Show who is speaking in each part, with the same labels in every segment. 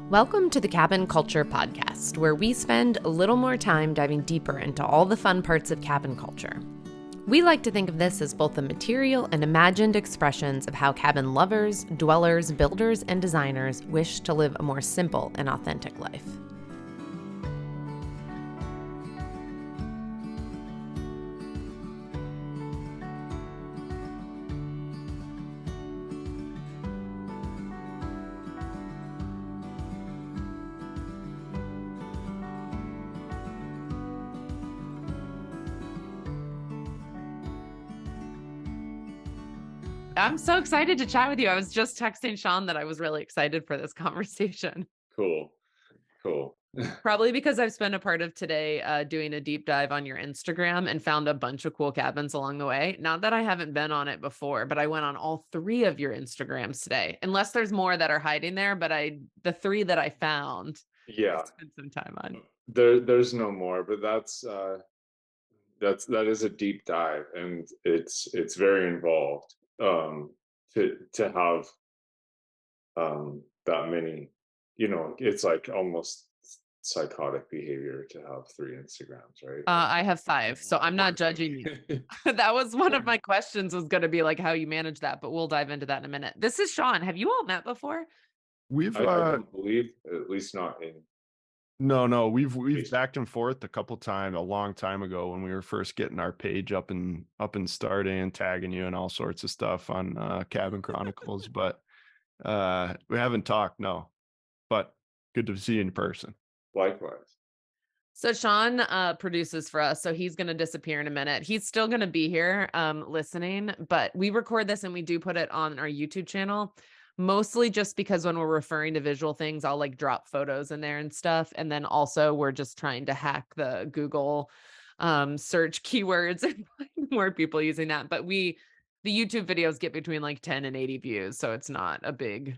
Speaker 1: Welcome to the Cabin Culture Podcast, where we spend a little more time diving deeper into all the fun parts of cabin culture. We like to think of this as both the material and imagined expressions of how cabin lovers, dwellers, builders, and designers wish to live a more simple and authentic life. I'm so excited to chat with you. I was just texting Sean that I was really excited for this conversation.
Speaker 2: Cool.
Speaker 1: Probably because I've spent a part of today doing a deep dive on your Instagram and found a bunch of cool cabins along the way. Not that I haven't been on it before, but I went on all three of your Instagrams today. Unless there's more that are hiding there, but the three that I found, I
Speaker 2: Yeah,
Speaker 1: spent some time on.
Speaker 2: there's no more, but that is a deep dive, and it's very involved. To have that many, it's like almost psychotic behavior to have three Instagrams, right?
Speaker 1: I have five, so I'm not judging you. That was one of my questions was going to be like how you manage that, but we'll dive into that in a minute. This is Sean. Have you all met before?
Speaker 3: We've
Speaker 2: I don't believe, at least not in
Speaker 3: no, we've
Speaker 2: Facebook.
Speaker 3: backed and forth a couple times a long time ago when we were first getting our page up and starting and tagging you and all sorts of stuff on Cabin Chronicles, but we haven't talked, no. But good to see you in person.
Speaker 2: Likewise.
Speaker 1: So Sean produces for us, so he's going to disappear in a minute. He's still going to be here listening, but we record this and we do put it on our YouTube channel, mostly just because when we're referring to visual things, I'll like drop photos in there and stuff. And then also we're just trying to hack the Google search keywords and find more people using that. But the YouTube videos get between like 10 and 80 views, so it's not a big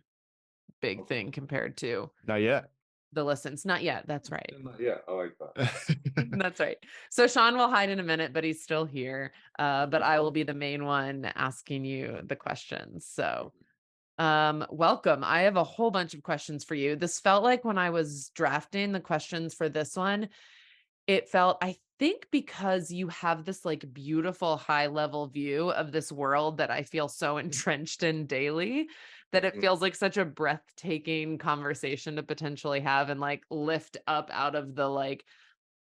Speaker 1: thing compared to
Speaker 3: Not yet.
Speaker 1: the listens. Not yet. That's right.
Speaker 2: Yeah, I like that.
Speaker 1: That's right. So Sean will hide in a minute, but he's still here. But I will be the main one asking you the questions. So welcome. I have a whole bunch of questions for you. This felt like when I was drafting the questions for this one, it felt, I think because you have this like beautiful high level view of this world that I feel so entrenched in daily, that it
Speaker 2: Mhm.
Speaker 1: feels like such a breathtaking conversation to potentially have and like lift up out of the like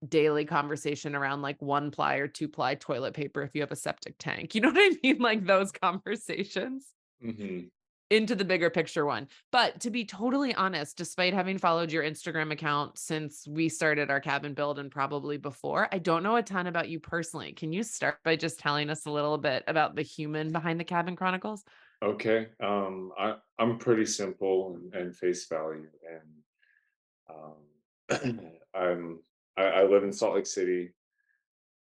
Speaker 1: daily conversation around like 1-ply or 2-ply toilet paper if you have a septic tank. You know what I mean? Like those conversations
Speaker 2: Mhm.
Speaker 1: into the bigger picture one. But to be totally honest, despite having followed your Instagram account since we started our cabin build and probably before, I don't know a ton about you personally. Can you start by just telling us a little bit about the human behind the Cabin Chronicles?
Speaker 2: Okay. I'm pretty simple and face value, and I live in Salt Lake City,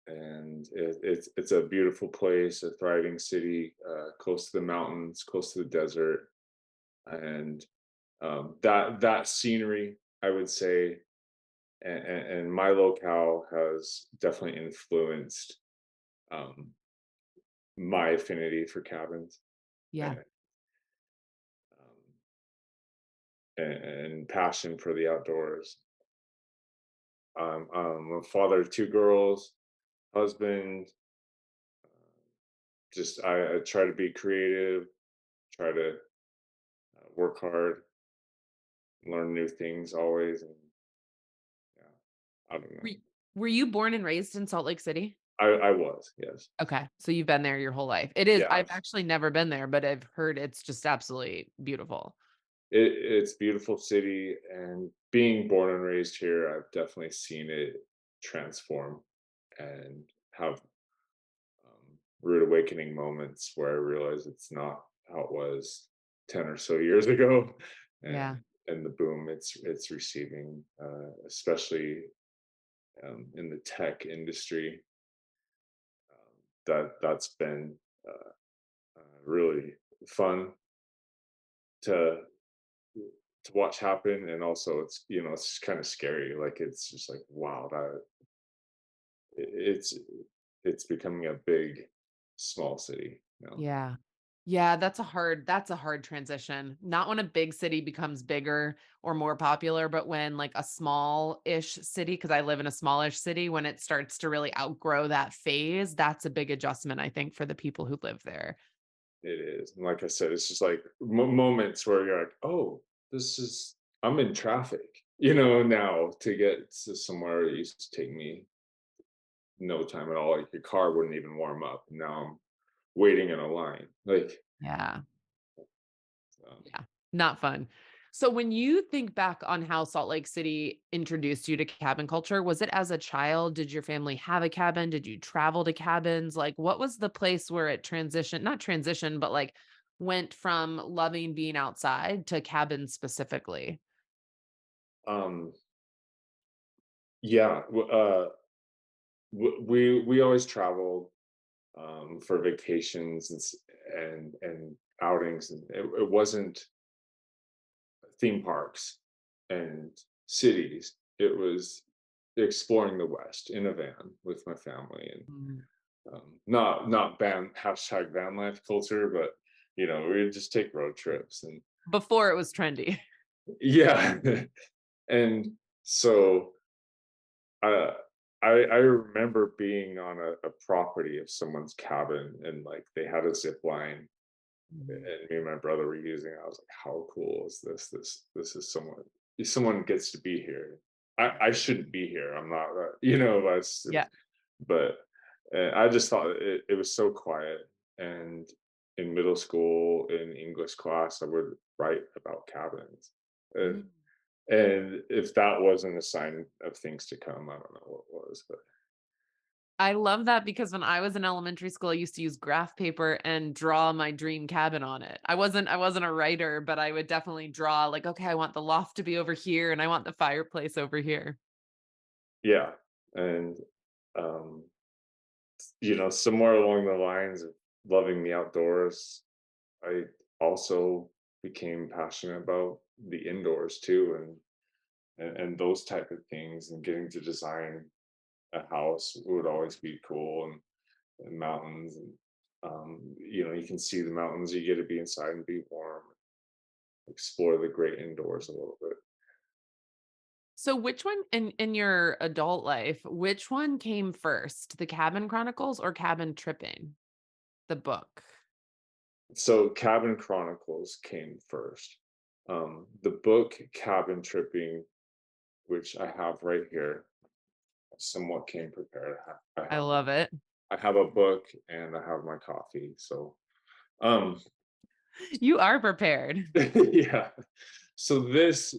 Speaker 2: and it's a beautiful place, a thriving city, close to the mountains, close to the desert, and that scenery, I would say, and my locale has definitely influenced um, my affinity for cabins.
Speaker 1: Yeah.
Speaker 2: And, and passion for the outdoors. I'm a father of two girls, husband. Just I try to be creative, try to work hard, learn new things always, and yeah, I don't know.
Speaker 1: Were were you born and raised in Salt Lake City?
Speaker 2: I was, yes,
Speaker 1: Okay. So you've been there your whole life. It is,
Speaker 2: yeah.
Speaker 1: I've actually never been there, but I've heard it's just absolutely beautiful.
Speaker 2: It's beautiful city, and being born and raised here, I've definitely seen it transform and have rude awakening moments where I realize it's not how it was 10 or so years ago,
Speaker 1: Yeah.
Speaker 2: and the boom it's receiving, especially in the tech industry. That's been really fun to watch happen, and also it's just kind of scary. Like it's just like wow, that it's becoming a big small city.
Speaker 1: Yeah. Yeah, that's a hard transition. Not when a big city becomes bigger or more popular, but when like a small-ish city, because I live in a smallish city, when it starts to really outgrow that phase, that's a big adjustment, I think, for the people who live there.
Speaker 2: It is. And like I said, it's just like moments where you're like, oh, this is, I'm in traffic, now to get to somewhere it used to take me no time at all. Like your car wouldn't even warm up. Now I'm waiting in a line. Like,
Speaker 1: Yeah.
Speaker 2: um,
Speaker 1: Yeah, not fun. So when you think back on how Salt Lake City introduced you to cabin culture, was it as a child? Did your family have a cabin? Did you travel to cabins? Like what was the place where it transitioned, not transition, but like went from loving being outside to cabins specifically?
Speaker 2: um, yeah, we always traveled for vacations and outings, and it wasn't theme parks and cities. It was exploring the West in a van with my family, and
Speaker 1: Mm.
Speaker 2: not van life culture, but we would just take road trips and
Speaker 1: Before it was trendy.
Speaker 2: yeah, and so uh, I remember being on a property of someone's cabin, and like they had a zip line,
Speaker 1: Mhm.
Speaker 2: and me and my brother were using it. I was like, how cool is this? This is someone gets to be here. I shouldn't be here. I'm not, that's,
Speaker 1: Yeah.
Speaker 2: but I just thought it was so quiet. And in middle school, in English class, I would write about cabins. And,
Speaker 1: Mm.
Speaker 2: and if that wasn't a sign of things to come, I don't know what was. But
Speaker 1: I love that because when I was in elementary school, I used to use graph paper and draw my dream cabin on it. I wasn't a writer, but I would definitely draw like, okay, I want the loft to be over here and I want the fireplace over here.
Speaker 2: yeah. And, um, somewhere along the lines of loving the outdoors, I also became passionate about the indoors too, and those type of things, and getting to design a house would always be cool, and mountains, and you can see the mountains, you get to be inside and be warm, explore the great indoors a little bit.
Speaker 1: So which one in your adult life, which one came first? The Cabin Chronicles or Cabin Tripping? The book.
Speaker 2: So Cabin Chronicles came first. The book Cabin Tripping, which I have right here, somewhat came prepared.
Speaker 1: I love it.
Speaker 2: I have a book and I have my coffee. So, um,
Speaker 1: You are prepared.
Speaker 2: yeah. So this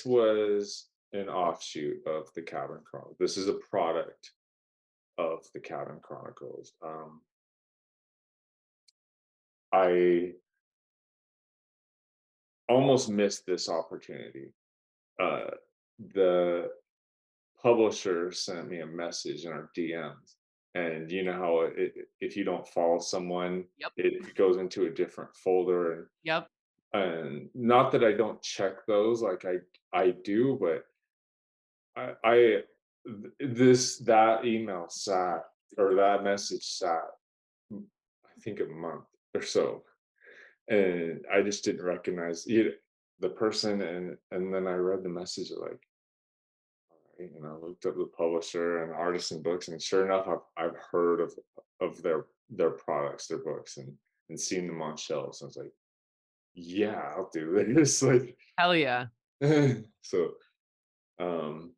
Speaker 2: was an offshoot of the Cabin Chronicles. This is a product of the Cabin Chronicles. I almost missed this opportunity. Uh, the publisher sent me a message in our DMs, and you know how if you don't follow someone,
Speaker 1: Yep.
Speaker 2: it goes into a different folder,
Speaker 1: Yep.
Speaker 2: and not that I don't check those, like I do, but I this that email sat, or that message sat, I think a month or so, and I just didn't recognize the person, and then I read the message like, looked up the publisher and Artisan Books, and sure enough, I've heard of their products, their books, and seen them on shelves. I was like, yeah, I'll do this. Like,
Speaker 1: Hell yeah.
Speaker 2: so um,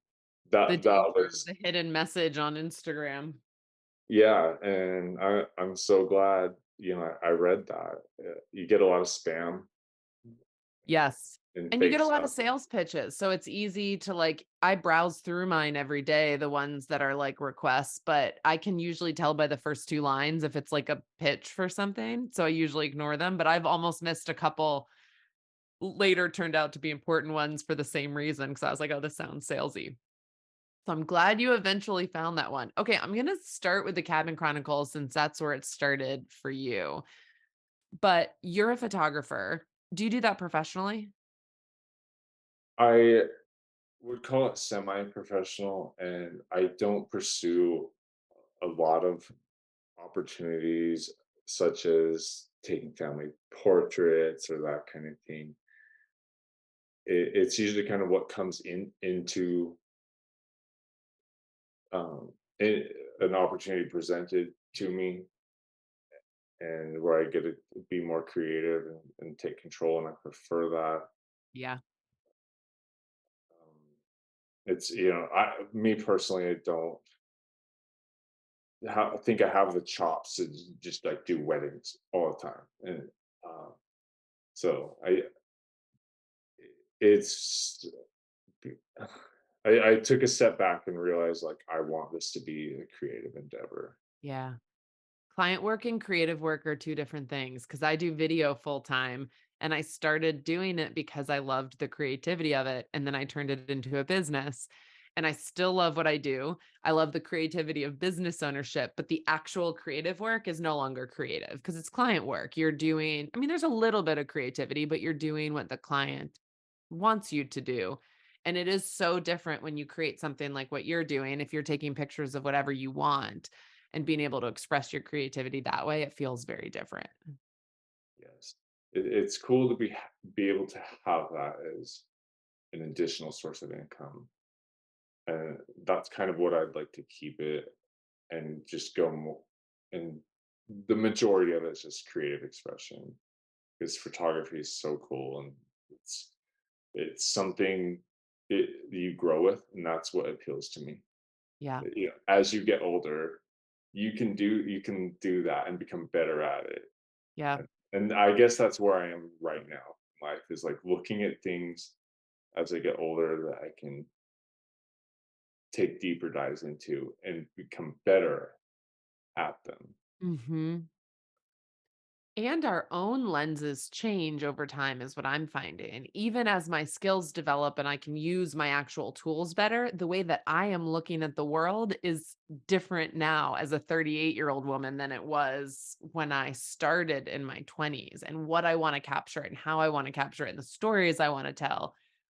Speaker 1: The
Speaker 2: that
Speaker 1: danger of
Speaker 2: was,
Speaker 1: the hidden message on Instagram.
Speaker 2: yeah, and I'm so glad I read that. You get a lot of spam
Speaker 1: Yes.
Speaker 2: and
Speaker 1: And you
Speaker 2: fake
Speaker 1: get a lot of
Speaker 2: stuff.
Speaker 1: sales pitches. So it's easy to like, I browse through mine every day, the ones that are like requests, but I can usually tell by the first two lines if it's like a pitch for something. So I usually ignore them, but I've almost missed a couple later turned out to be important ones for the same reason. Cause I was like, oh, this sounds salesy. So I'm glad you eventually found that one. Okay. I'm going to start with the Cabin Chronicles since that's where it started for you. But you're a photographer. Do you do that professionally?
Speaker 2: I would call it semi-professional, and I don't pursue a lot of opportunities such as taking family portraits or that kind of thing. It's usually kind of what comes into um, an opportunity presented to me, and where I get to be more creative and take control, and I prefer that.
Speaker 1: Yeah.
Speaker 2: Um, it's me personally, I don't think I have the chops to just like do weddings all the time, and uh, so it's I took a step back and realized like I want this to be a creative endeavor.
Speaker 1: Yeah. Client work and creative work are 2 different things because I do video full time and I started doing it because I loved the creativity of it. And then I turned it into a business. And I still love what I do. I love the creativity of business ownership, but the actual creative work is no longer creative because it's client work. You're doing, I mean, there's a little bit of creativity, but you're doing what the client wants you to do. And it is so different when you create something like what you're doing. If you're taking pictures of whatever you want and being able to express your creativity that way, it feels very different.
Speaker 2: Yes, it's cool to be able to have that as an additional source of income, and that's kind of what I'd like to keep it, and just go more. And the majority of it is just creative expression, because photography is so cool, and it's it's something you grow with, and that's what appeals to me.
Speaker 1: Yeah.
Speaker 2: As you get older, you can do that and become better at it.
Speaker 1: Yeah.
Speaker 2: And I guess that's where I am right now in life, is like looking at things as I get older that I can take deeper dives into and become better at them.
Speaker 1: Mhm. And our own lenses change over time is what I'm finding. Even as my skills develop and I can use my actual tools better, the way that I am looking at the world is different now as a 38-year-old woman than it was when I started in my 20s. And what I want to capture and how I want to capture it and the stories I want to tell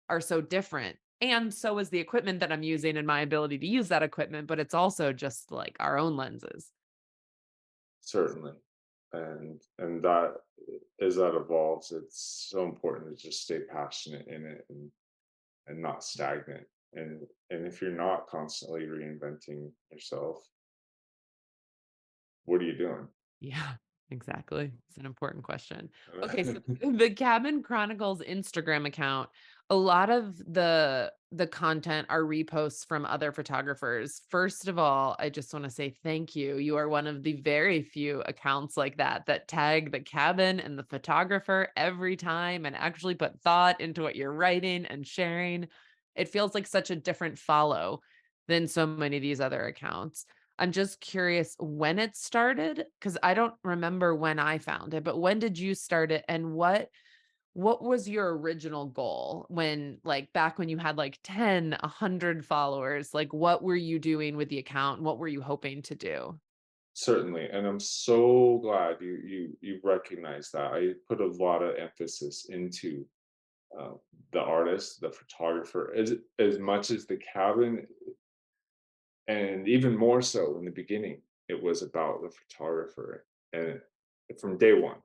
Speaker 1: are so different. And so is the equipment that I'm using and my ability to use that equipment, but it's also just like our own lenses.
Speaker 2: Certainly. And that, as that evolves, it's so important to just stay passionate in it, and not stagnant. And if you're not constantly reinventing yourself, what are you doing?
Speaker 1: Yeah, exactly. It's an important question. Okay, so the Cabin Chronicles Instagram account, a lot of the content are reposts from other photographers. First of all, I just want to say thank you. You are one of the very few accounts like that that tag the cabin and the photographer every time and actually put thought into what you're writing and sharing. It feels like such a different follow than so many of these other accounts. I'm just curious when it started because I don't remember when I found it, but when did you start it and what was your original goal when like back when you had like 10, 100 followers, like what were you doing with the account? What were you hoping to do?
Speaker 2: Certainly, and I'm so glad you recognize that. I put a lot of emphasis into uh, the artist, the photographer, as much as the cabin, and even more so in the beginning. It was about the photographer, and from day one.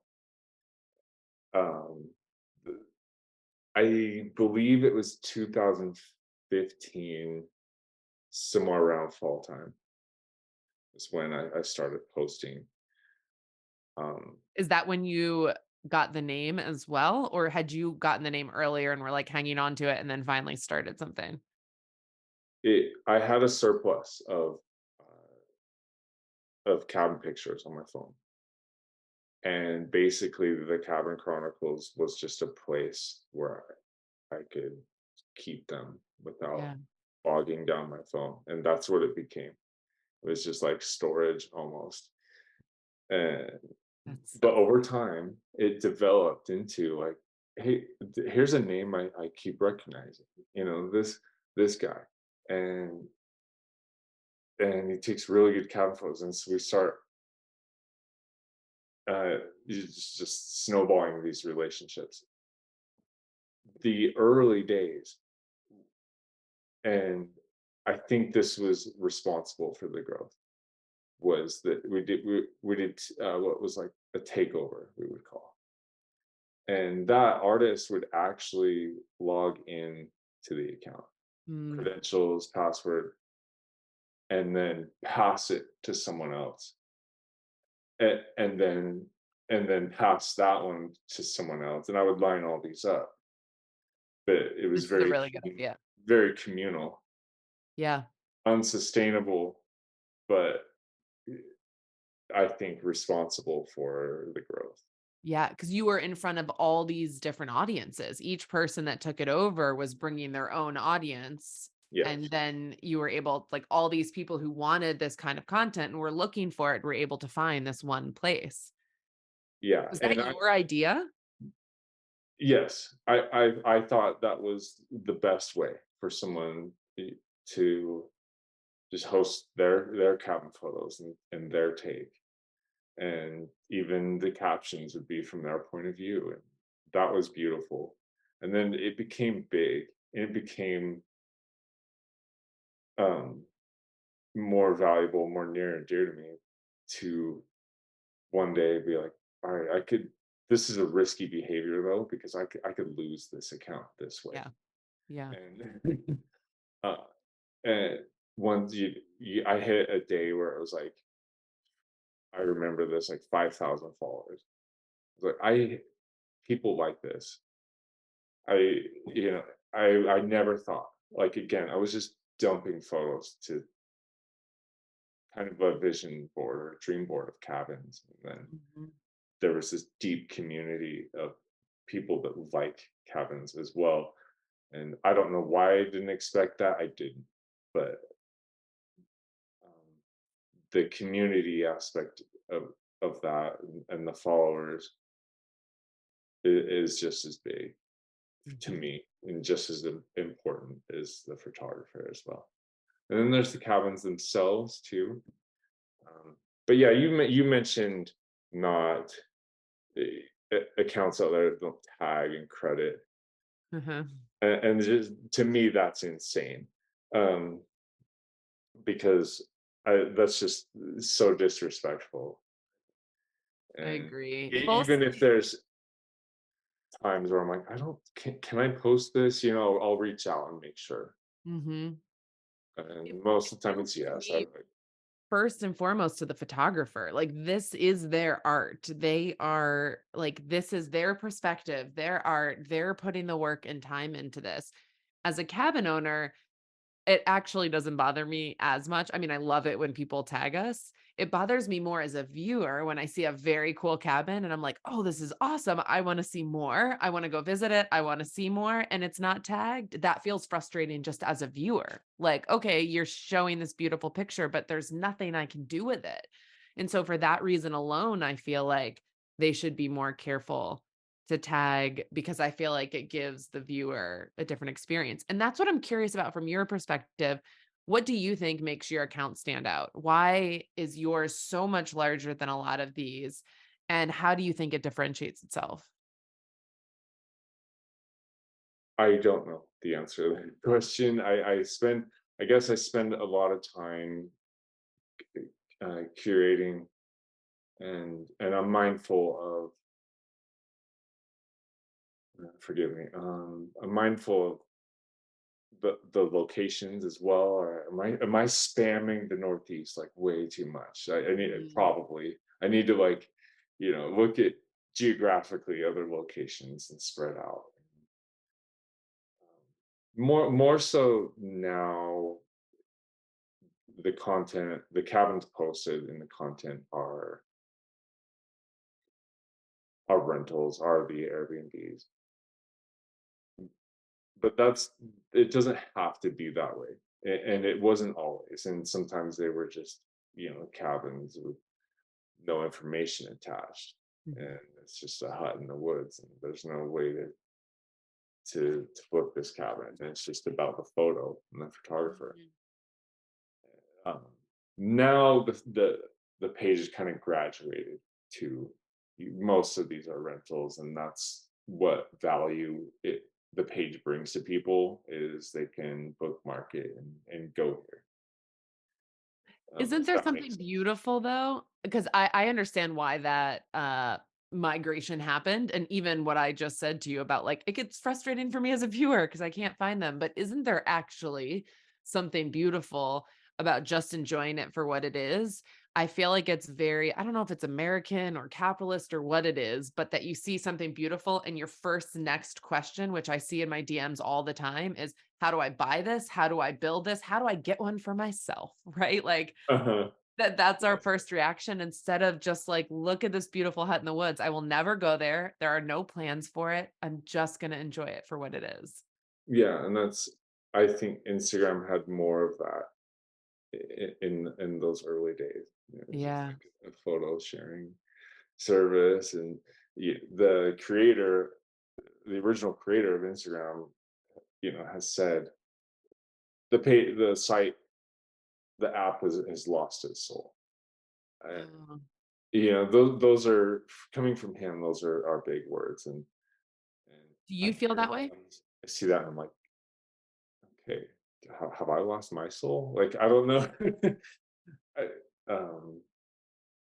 Speaker 2: Um, th- I believe it was 2015, somewhere around fall time, is when I started posting. Um,
Speaker 1: Is that when you got the name as well? Or had you gotten the name earlier and were like hanging on to it and then finally started something?
Speaker 2: I had a surplus of cabin pictures on my phone, and basically the Cabin Chronicles was just a place where I could keep them without
Speaker 1: Yeah,
Speaker 2: bogging down my phone, and that's what it became. It was just like storage almost. And
Speaker 1: that's
Speaker 2: but
Speaker 1: so
Speaker 2: over time, it developed into like, hey, here's a name I keep recognizing. This guy, and he takes really good cabin photos, and so we start uh, just snowballing these relationships. The early days, and I think this was responsible for the growth, was that we did what was like a takeover, we would call, and that artist would actually log in to the account,
Speaker 1: Mm,
Speaker 2: credentials, password, and then pass it to someone else, and then pass that one to someone else, and I would line all these up, but it was
Speaker 1: this is a really good idea.
Speaker 2: very communal,
Speaker 1: Yeah.
Speaker 2: unsustainable, but I think responsible for the growth.
Speaker 1: Yeah, because you were in front of all these different audiences. Each person that took it over was bringing their own audience, and
Speaker 2: Yes.
Speaker 1: then you were able like, all these people who wanted this kind of content and were looking for it were able to find this one place.
Speaker 2: Yeah,
Speaker 1: Was
Speaker 2: and
Speaker 1: that
Speaker 2: I
Speaker 1: your idea?
Speaker 2: yes, I thought that was the best way for someone to just host their cabin photos and their take, and even the captions would be from their point of view, and that was beautiful. And then it became big, and it became um, more valuable, more near and dear to me to one day be like, all right, I could. This is a risky behavior though because I could lose this account this way,
Speaker 1: Yeah. Yeah.
Speaker 2: and uh, and once I hit a day where it was like I remember this like 5,000 followers. I was like I people like this. I you know I never thought like again I was just dumping photos to kind of a vision board or a dream board of cabins, and then
Speaker 1: Mhm.
Speaker 2: there was this deep community of people that like cabins as well. And I don't know why I didn't expect that. I didn't, but um, the community aspect of that and the followers is just as big to
Speaker 1: Mhm.
Speaker 2: me and just as important as the photographer as well. And then there's the cabins themselves too. But yeah, you mentioned not accounts out there that don't tag and credit,
Speaker 1: Uh-huh.
Speaker 2: and just to me that's insane, um, because that's just so disrespectful.
Speaker 1: I
Speaker 2: And
Speaker 1: agree.
Speaker 2: even if there's times where I'm like, I don't, can I post this? I'll reach out and make sure.
Speaker 1: Mhm. It
Speaker 2: And most of the time
Speaker 1: appeals
Speaker 2: it's
Speaker 1: to
Speaker 2: yes.
Speaker 1: me first and foremost to the photographer. Like, this is their art. They are like, this is their perspective, their art. They're putting the work and time into this. As a cabin owner, it actually doesn't bother me as much. I mean, I love it when people tag us. It bothers me more as a viewer when I see a very cool cabin and I'm like, "Oh, this is awesome. I wanna see more. I wanna go visit it. I wanna see more," and it's not tagged. That feels frustrating just as a viewer. Like, "Okay, you're showing this beautiful picture, but there's nothing I can do with it." And so for that reason alone, I feel like they should be more careful to tag because I feel like it gives the viewer a different experience. And that's what I'm curious about from your perspective. What do you think makes your account stand out? Why is yours so much larger than a lot of these? And how do you think it differentiates itself?
Speaker 2: I don't know the answer to that question. I guess I spend a lot of time curating, and I'm mindful of, forgive me, I'm mindful of the locations as well. Or am I spamming the Northeast like way too much? I need
Speaker 1: Mm,
Speaker 2: probably I need to like, look at geographically other locations and spread out. More so now, the cabins posted in the content are rentals, are the Airbnbs. But it doesn't have to be that way. And it wasn't always. And sometimes they were just, cabins with no information attached.
Speaker 1: mhm,
Speaker 2: And it's just a hut in the woods. And there's no way to book this cabin. And it's just about the photo and the photographer.
Speaker 1: mhm.
Speaker 2: Um, Now the page is kind of graduated to most of these are rentals, and that's what value the page brings to people is they can bookmark it and go here.
Speaker 1: Isn't
Speaker 2: if
Speaker 1: there
Speaker 2: that makes
Speaker 1: something
Speaker 2: sense.
Speaker 1: beautiful though? Because I understand why that migration happened. And even what I just said to you about like it gets frustrating for me as a viewer because I can't find them. But isn't there actually something beautiful about just enjoying it for what it is? I feel like it's very, I don't know if it's American or capitalist or what it is, but that you see something beautiful and your first next question, which I see in my DMs all the time, is how do I buy this? How do I build this? How do I get one for myself? Right? Like
Speaker 2: Uh-huh.
Speaker 1: that's our
Speaker 2: Yes.
Speaker 1: first reaction instead of just like, look at this beautiful hut in the woods. I will never go there. There are no plans for it. I'm just going to enjoy it for what it is.
Speaker 2: Yeah, and that's I think Instagram had more of that in those early days. It was just
Speaker 1: Yeah.
Speaker 2: like a photo sharing service, and the creator, the original creator of Instagram, has said the site, the app has lost its soul. And
Speaker 1: Oh.
Speaker 2: those are coming from him. Those are big words, and
Speaker 1: Do
Speaker 2: I
Speaker 1: you feel
Speaker 2: hear
Speaker 1: that
Speaker 2: that.
Speaker 1: way?
Speaker 2: I see that, and I'm like, okay, have I lost my soul? Like, I don't know. I, um,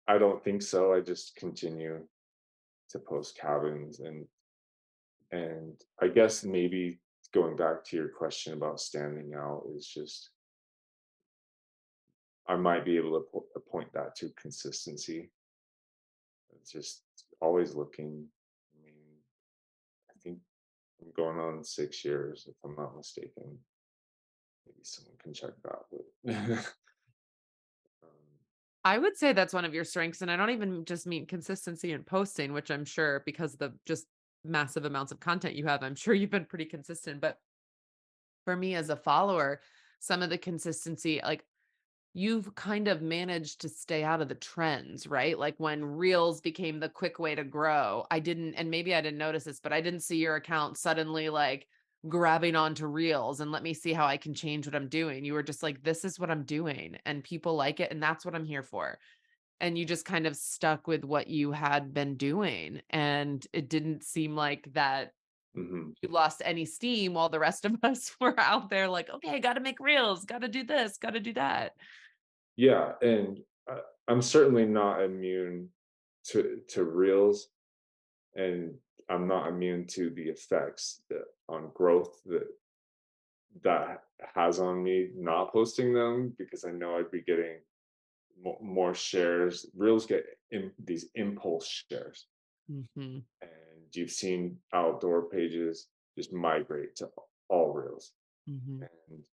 Speaker 2: I don't think so. I just continue to post cabins, and I guess maybe going back to your question about standing out is just I might be able to point that to consistency. It's just always looking. I mean, I think I'm going on 6 years, if I'm not mistaken. Maybe someone can check that. But um,
Speaker 1: I would say that's one of your strengths. And I don't even just mean consistency in posting, which I'm sure because the just massive amounts of content you have, I'm sure you've been pretty consistent. But for me as a follower, some of the consistency, like you've kind of managed to stay out of the trends, right? Like when reels became the quick way to grow, I didn't, and maybe I didn't notice this, but I didn't see your account suddenly like grabbing onto reels and let me see how I can change what I'm doing. You were just like, this is what I'm doing and people like it. And that's what I'm here for. And you just kind of stuck with what you had been doing. And it didn't seem like that
Speaker 2: mhm.
Speaker 1: you lost any steam while the rest of us were out there like, okay, got to make reels, got to do this, got to do that.
Speaker 2: Yeah, and I'm certainly not immune to reels, and I'm not immune to the effects on growth that has on me not posting them, because I know I'd be getting more shares. Reels get these impulse shares,
Speaker 1: Mhm.
Speaker 2: and you've seen outdoor pages just migrate to all reels.
Speaker 1: Mhm.
Speaker 2: And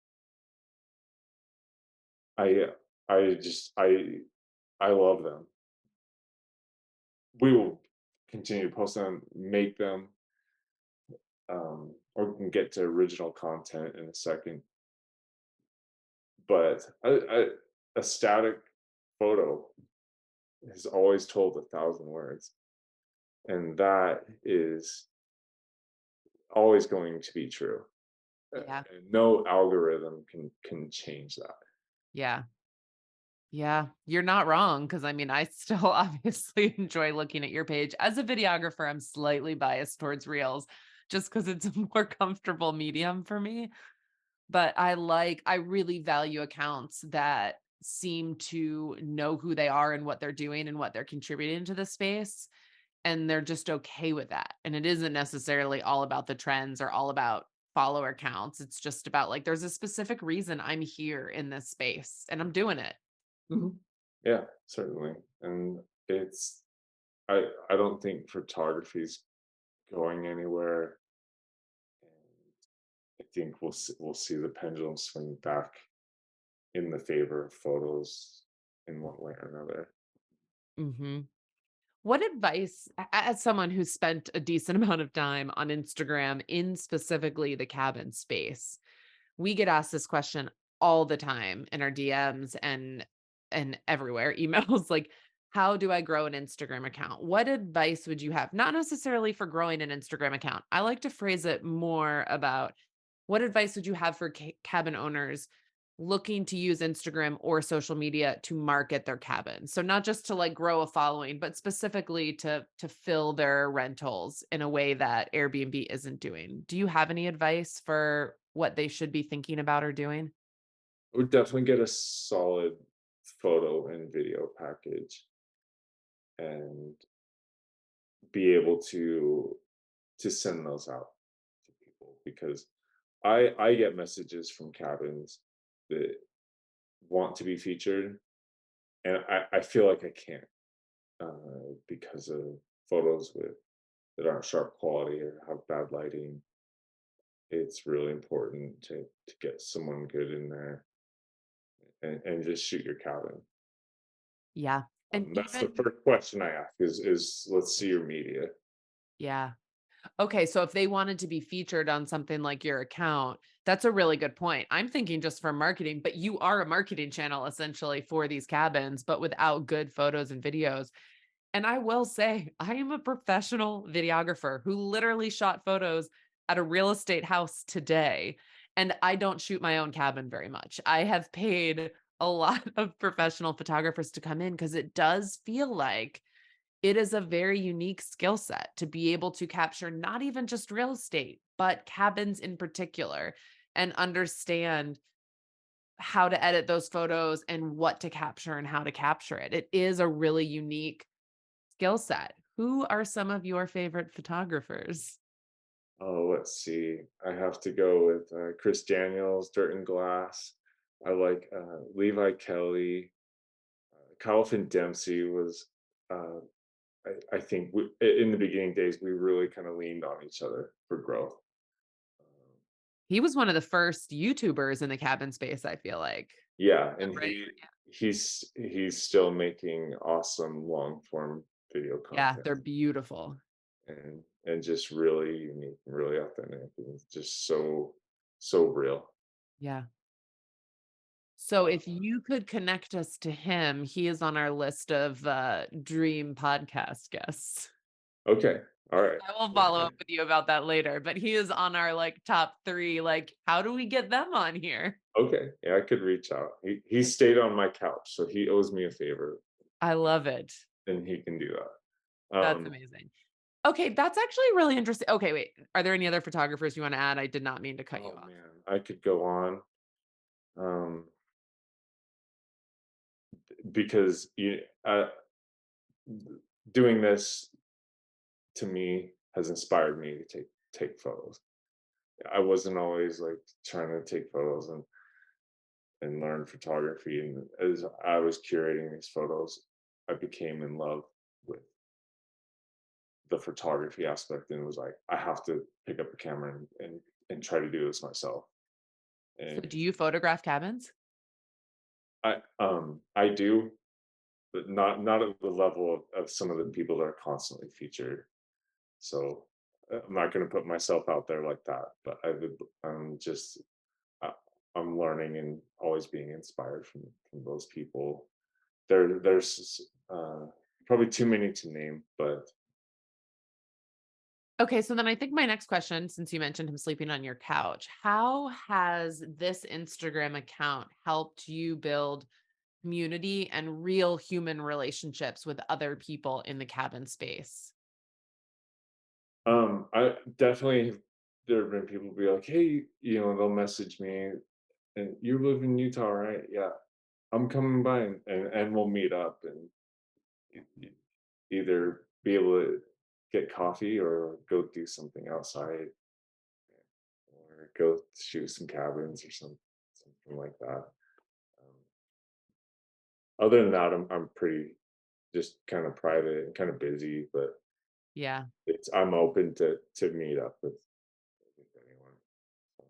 Speaker 2: I I love them. We will continue to post them, make them, or we can get to original content in a second. But a static photo has always told 1,000 words, and that is always going to be true.
Speaker 1: Yeah.
Speaker 2: And no algorithm can change that.
Speaker 1: Yeah. Yeah. You're not wrong because I mean, I still obviously enjoy looking at your page. As a videographer, I'm slightly biased towards reels just because it's a more comfortable medium for me. But I really value accounts that seem to know who they are and what they're doing and what they're contributing to the space. And they're just okay with that. And it isn't necessarily all about the trends or all about follower counts. It's just about like, there's a specific reason I'm here in this space and I'm doing it.
Speaker 2: Mhm. Yeah, certainly. And it's I don't think photography's going anywhere. And I think we'll see the pendulum swing back in the favor of photos in one way or another.
Speaker 1: Hmm. What advice, as someone who's spent a decent amount of time on Instagram in specifically the cabin space, we get asked this question all the time in our DMs and everywhere, emails like, how do I grow an Instagram account? What advice would you have? Not necessarily for growing an Instagram account. I like to phrase it more about what advice would you have for cabin owners looking to use Instagram or social media to market their cabin? So not just to like grow a following, but specifically to fill their rentals in a way that Airbnb isn't doing. Do you have any advice for what they should be thinking about or doing?
Speaker 2: I would definitely get a solid photo and video package and be able to send those out to people because I get messages from cabins that want to be featured, and I feel like I can't because of photos with that aren't sharp quality or have bad lighting. It's really important to get someone good in there and just shoot your cabin.
Speaker 1: Yeah. And
Speaker 2: That's the
Speaker 1: even,
Speaker 2: first question I ask is let's see your media.
Speaker 1: yeah. Okay, so if they wanted to be featured on something like your account, that's a really good point. I'm thinking just for marketing, but you are a marketing channel essentially for these cabins, but without good photos and videos. And I will say, I am a professional videographer who literally shot photos at a real estate house today. And I don't shoot my own cabin very much. I have paid a lot of professional photographers to come in because it does feel like it is a very unique skill set to be able to capture not even just real estate, but cabins in particular and understand how to edit those photos and what to capture and how to capture it. It is a really unique skill set. Who are some of your favorite photographers?
Speaker 2: Oh, let's see. I have to go with Chris Daniels, Dirt and Glass. I like Levi Kelly. Calvin Dempsey was. Uh, I think in the beginning days we really kind of leaned on each other for growth. Um,
Speaker 1: He was one of the first YouTubers in the cabin space, I feel like.
Speaker 2: yeah,
Speaker 1: That
Speaker 2: and
Speaker 1: right?
Speaker 2: he's still making awesome long form video
Speaker 1: Yeah,
Speaker 2: content
Speaker 1: they're beautiful.
Speaker 2: and just really unique, really authentic, and just so real.
Speaker 1: Yeah. So if you could connect us to him, he is on our list of dream podcast guests.
Speaker 2: Okay, all right.
Speaker 1: I will follow up with you about that later, but he is on our like top 3. Like, how do we get them on here?
Speaker 2: Okay, yeah, I could reach out. He stayed on my couch, so he owes me a favor,
Speaker 1: I love it.
Speaker 2: and he can do that.
Speaker 1: That's amazing. Okay, that's actually really interesting. Okay, wait. Are there any other photographers you want to add? I did not mean to cut you
Speaker 2: Oh
Speaker 1: off.
Speaker 2: man, I could go on. Um, because doing this to me has inspired me to take photos. I wasn't always like trying to take photos and learn photography, and as I was curating these photos, I became in love with the photography aspect and was like, I have to pick up a camera and try to do this myself.
Speaker 1: So
Speaker 2: And
Speaker 1: do you photograph cabins?
Speaker 2: I do, but not at the level of some of the people that are constantly featured. So I'm not going to put myself out there like that. But I'm just uh, I'm learning and always being inspired from those people. There's probably too many to name, but
Speaker 1: Okay, so then I think my next question, since you mentioned him sleeping on your couch, how has this Instagram account helped you build community and real human relationships with other people in the cabin space?
Speaker 2: I definitely there have been people be like, hey, they'll message me and you live in Utah, right? Yeah, I'm coming by and we'll meet up and either be able to get coffee or go do something outside or go shoot some cabins or something like that. Other than that, I'm pretty just kind of private and kind of busy, but
Speaker 1: Yeah.
Speaker 2: I'm open to meet up with anyone. So,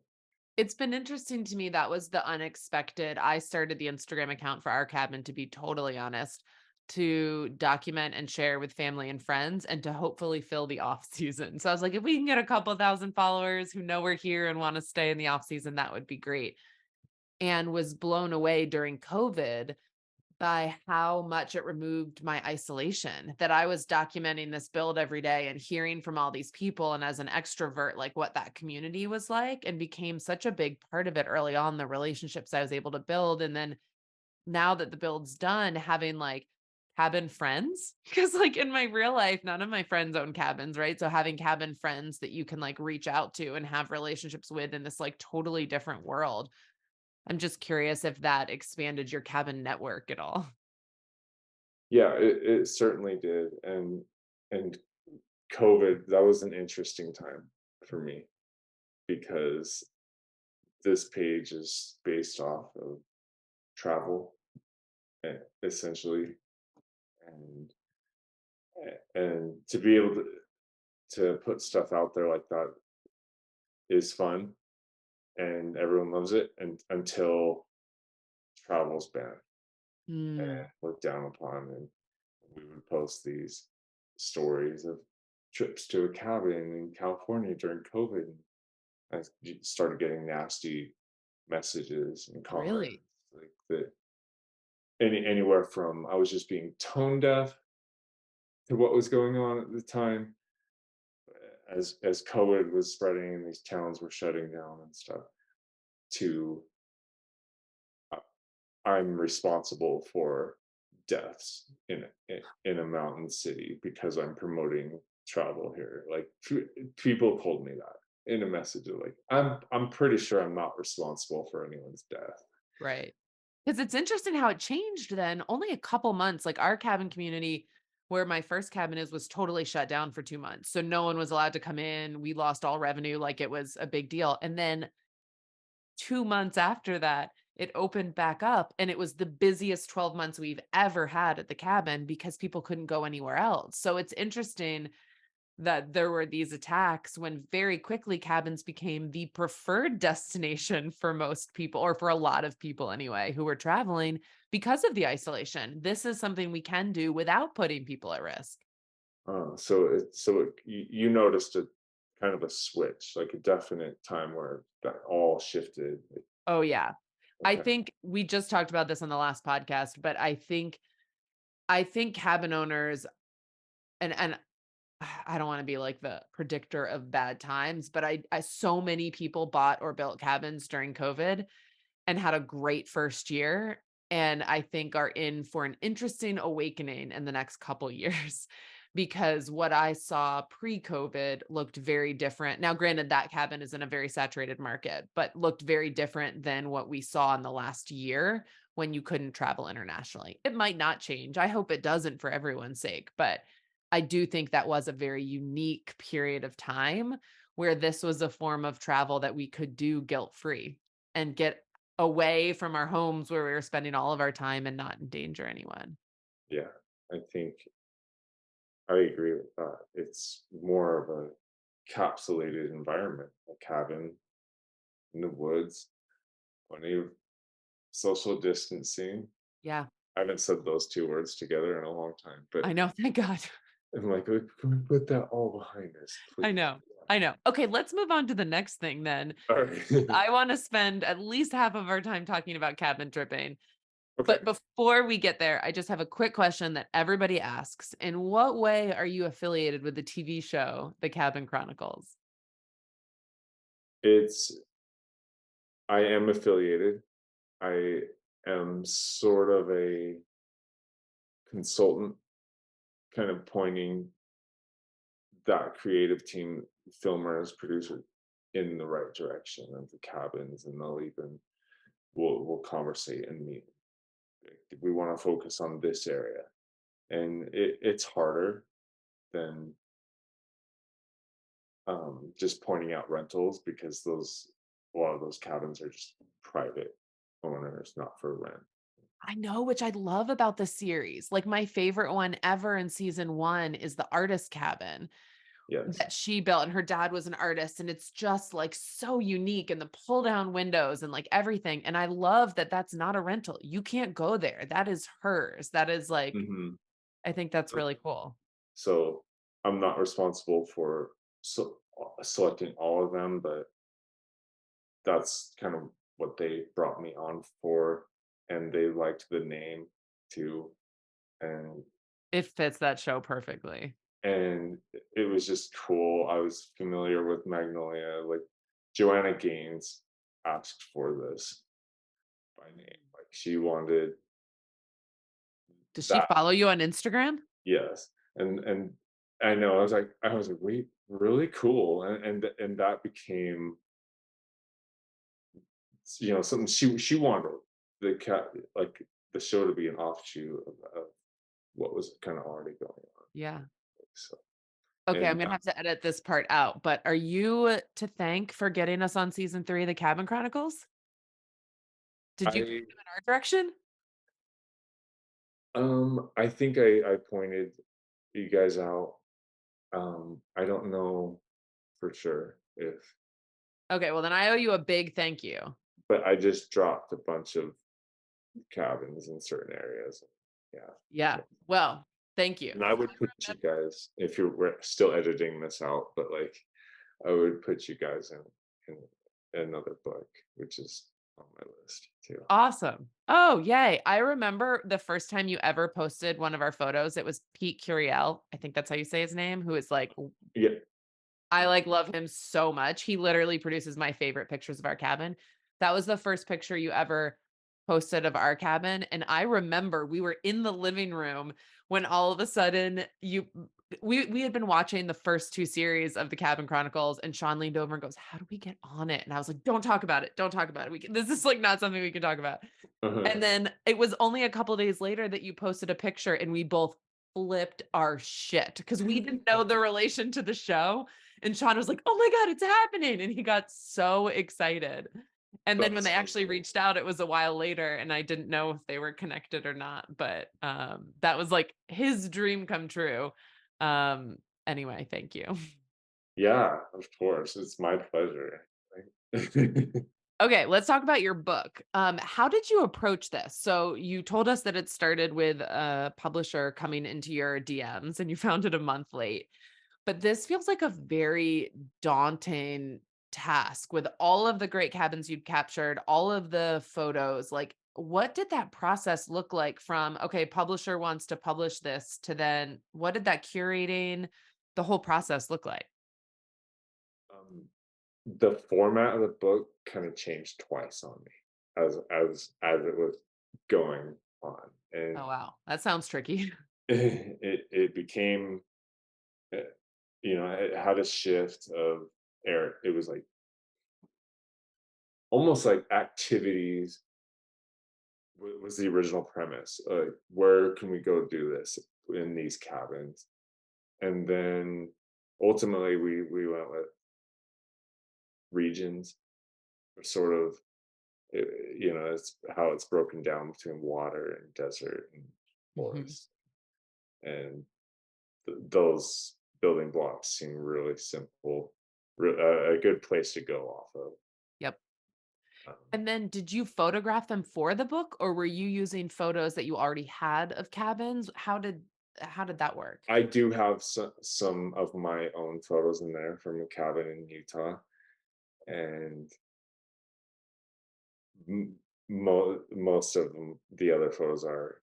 Speaker 1: It's been interesting to me. That was the unexpected. I started the Instagram account for our cabin, to be totally honest, to document and share with family and friends and to hopefully fill the off season. So I was like, if we can get a couple thousand followers who know we're here and want to stay in the off season, that would be great. And was blown away during COVID by how much it removed my isolation, that I was documenting this build every day and hearing from all these people. And as an extrovert, like what that community was like, and became such a big part of it early on, the relationships I was able to build. And then now that the build's done, having like cabin friends, because like in my real life, none of my friends own cabins, right? So having cabin friends that you can like reach out to and have relationships with in this like totally different world I'm just curious if that expanded your cabin network at all.
Speaker 2: Yeah, it certainly did, and COVID, that was an interesting time for me because this page is based off of travel, essentially, and and to be able to put stuff out there like that is fun, and everyone loves it, and until travel's banned
Speaker 1: Mm,
Speaker 2: and looked down upon, and we would post these stories of trips to a cabin in California during COVID. And started getting nasty messages and comments
Speaker 1: really?
Speaker 2: like that, anywhere from I was just being tone deaf to what was going on at the time, as COVID was spreading and these towns were shutting down and stuff, to uh, I'm responsible for deaths in a mountain city because I'm promoting travel here. Like people told me that in a message of like I'm pretty sure I'm not responsible for anyone's death.
Speaker 1: Right. Because it's interesting how it changed then only a couple months. Like our cabin community, where my first cabin is, was totally shut down for 2 months. So no one was allowed to come in. We lost all revenue. Like it was a big deal. And then 2 months after that, it opened back up and it was the busiest 12 months we've ever had at the cabin because people couldn't go anywhere else. So it's interesting that there were these attacks when very quickly cabins became the preferred destination for most people, or for a lot of people anyway, who were traveling because of the isolation. This is something we can do without putting people at risk.
Speaker 2: You noticed a kind of a switch, like a definite time where that all shifted.
Speaker 1: Oh, yeah. I
Speaker 2: Okay.
Speaker 1: think we just talked about this on the last podcast, but I think cabin owners, and I don't want to be like the predictor of bad times, but I so many people bought or built cabins during COVID and had a great first year, and I think are in for an interesting awakening in the next couple years because what I saw pre-COVID looked very different. Now, granted, that cabin is in a very saturated market, but looked very different than what we saw in the last year when you couldn't travel internationally. It might not change. I hope it doesn't for everyone's sake, but I do think that was a very unique period of time where this was a form of travel that we could do guilt-free and get away from our homes where we were spending all of our time and not endanger anyone.
Speaker 2: Yeah, I think I agree with that. It's more of a capsulated environment, a cabin in the woods, plenty of social distancing.
Speaker 1: Yeah,
Speaker 2: I haven't said those two words together in a long time, but
Speaker 1: I know, thank God.
Speaker 2: I'm like, can we put that all behind us,
Speaker 1: I
Speaker 2: please?
Speaker 1: know, I know. Okay, let's move on to the next thing then.
Speaker 2: All right.
Speaker 1: I wanna spend at least half of our time talking about cabin tripping,
Speaker 2: Okay.
Speaker 1: but before we get there, I just have a quick question that everybody asks. In what way are you affiliated with the TV show, The Cabin Chronicles?
Speaker 2: It's I am affiliated. I am sort of a consultant, kind of pointing that creative team, filmers, producers, in the right direction of the cabins, and they'll even we'll conversate and meet. Like, we want to focus on this area, and it's harder than just pointing out rentals because those a lot of those cabins are just private owners, not for rent.
Speaker 1: I know, which I love about the series. Like, my favorite one ever in season 1 is the artist cabin
Speaker 2: Yes.
Speaker 1: that she built, and her dad was an artist, and it's just, like, so unique, and the pull down windows and, like, everything, and I love that that's not a rental. You can't go there. That is hers. That is, like,
Speaker 2: Hmm.
Speaker 1: I think that's really cool.
Speaker 2: So I'm not responsible for selecting all of them, but that's kind of what they brought me on for, and they liked the name too, and
Speaker 1: It fits that show perfectly.
Speaker 2: it was just cool. I was familiar with Magnolia, like Joanna Gaines asked for this by name, like she wanted
Speaker 1: Does she
Speaker 2: that.
Speaker 1: follow you on Instagram?
Speaker 2: Yes, and I know I was like, wait, really cool, and that became something she wanted the cat like the show to be an offshoot of what was kind of already going on.
Speaker 1: Yeah.
Speaker 2: So
Speaker 1: Okay, I'm
Speaker 2: and
Speaker 1: gonna have to edit this part out, but are you to thank for getting us on season 3 of the Cabin Chronicles? Did you point
Speaker 2: I
Speaker 1: them in our direction?
Speaker 2: I think I pointed you guys out. I don't know for sure if,
Speaker 1: Okay, well then I owe you a big thank you.
Speaker 2: but I just dropped a bunch of cabins in certain areas. Yeah.
Speaker 1: Yeah. Well, thank you.
Speaker 2: And I would put you guys, if you're still editing this out, but like I would put you guys in another book, which is on my list too.
Speaker 1: Awesome. Oh, yay. I remember the first time you ever posted one of our photos. It was Pete Curiel. I think that's how you say his name, who is like,
Speaker 2: Yeah.
Speaker 1: I like love him so much. He literally produces my favorite pictures of our cabin. That was the first picture you ever posted of our cabin. And I remember we were in the living room when all of a sudden we had been watching the first 2 series of the Cabin Chronicles, and Sean leaned over and goes, "How do we get on it?" And I was like, "Don't talk about it. Don't talk about it. This is like not something we can talk about."
Speaker 2: Uh-huh.
Speaker 1: And then it was only a couple days later that you posted a picture and we both flipped our shit because we didn't know the relation to the show. And Sean was like, "Oh my God, it's happening." And he got so excited. And then when
Speaker 2: That's
Speaker 1: they
Speaker 2: so
Speaker 1: actually
Speaker 2: cool.
Speaker 1: reached out, it was a while later and I didn't know if they were connected or not. But that was like his dream come true. Um, anyway, thank you.
Speaker 2: Yeah, of course. It's my pleasure. Right?
Speaker 1: Okay, let's talk about your book. How did you approach this? So you told us that it started with a publisher coming into your DMs and you found it a month late. But this feels like a very daunting task with all of the great cabins you'd captured, all of the photos. Like, what did that process look like from, okay, publisher wants to publish this to then what did that curating, the whole process look like?
Speaker 2: um, the format of the book kind of changed twice on me as it was going on, and
Speaker 1: Oh, wow. That sounds tricky.
Speaker 2: it became, uh, it had a shift of air. It was like almost like activities was the original premise. Where can we go do this in these cabins? And then ultimately we went with regions, or sort of, it's how it's broken down between water and desert and
Speaker 1: Mhm.
Speaker 2: forest, and those building blocks seem really simple, a good place to go off of.
Speaker 1: Yep.
Speaker 2: Um,
Speaker 1: And then did you photograph them for the book or were you using photos that you already had of cabins? How did that work?
Speaker 2: I do have some of my own photos in there from a cabin in Utah, and most of them, the other photos were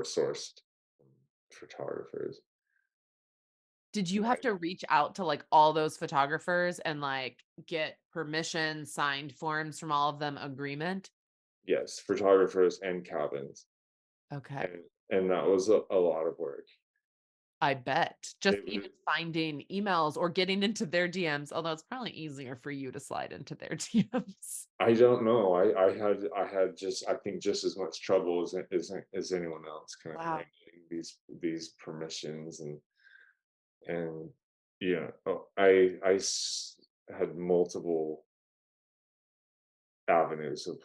Speaker 2: sourced from photographers.
Speaker 1: Did you have to reach out to like all those photographers and like get permission, signed forms from all of them, agreement?
Speaker 2: Yes, photographers and cabins,
Speaker 1: Okay.
Speaker 2: and that was a lot of work.
Speaker 1: I bet. Just
Speaker 2: It was
Speaker 1: even finding emails or getting into their DMs, although it's probably easier for you to slide into their DMs.
Speaker 2: I don't know. I had just, I think, just as much trouble as anyone else, kind of
Speaker 1: Wow.
Speaker 2: wrangling these permissions, and yeah, had multiple avenues of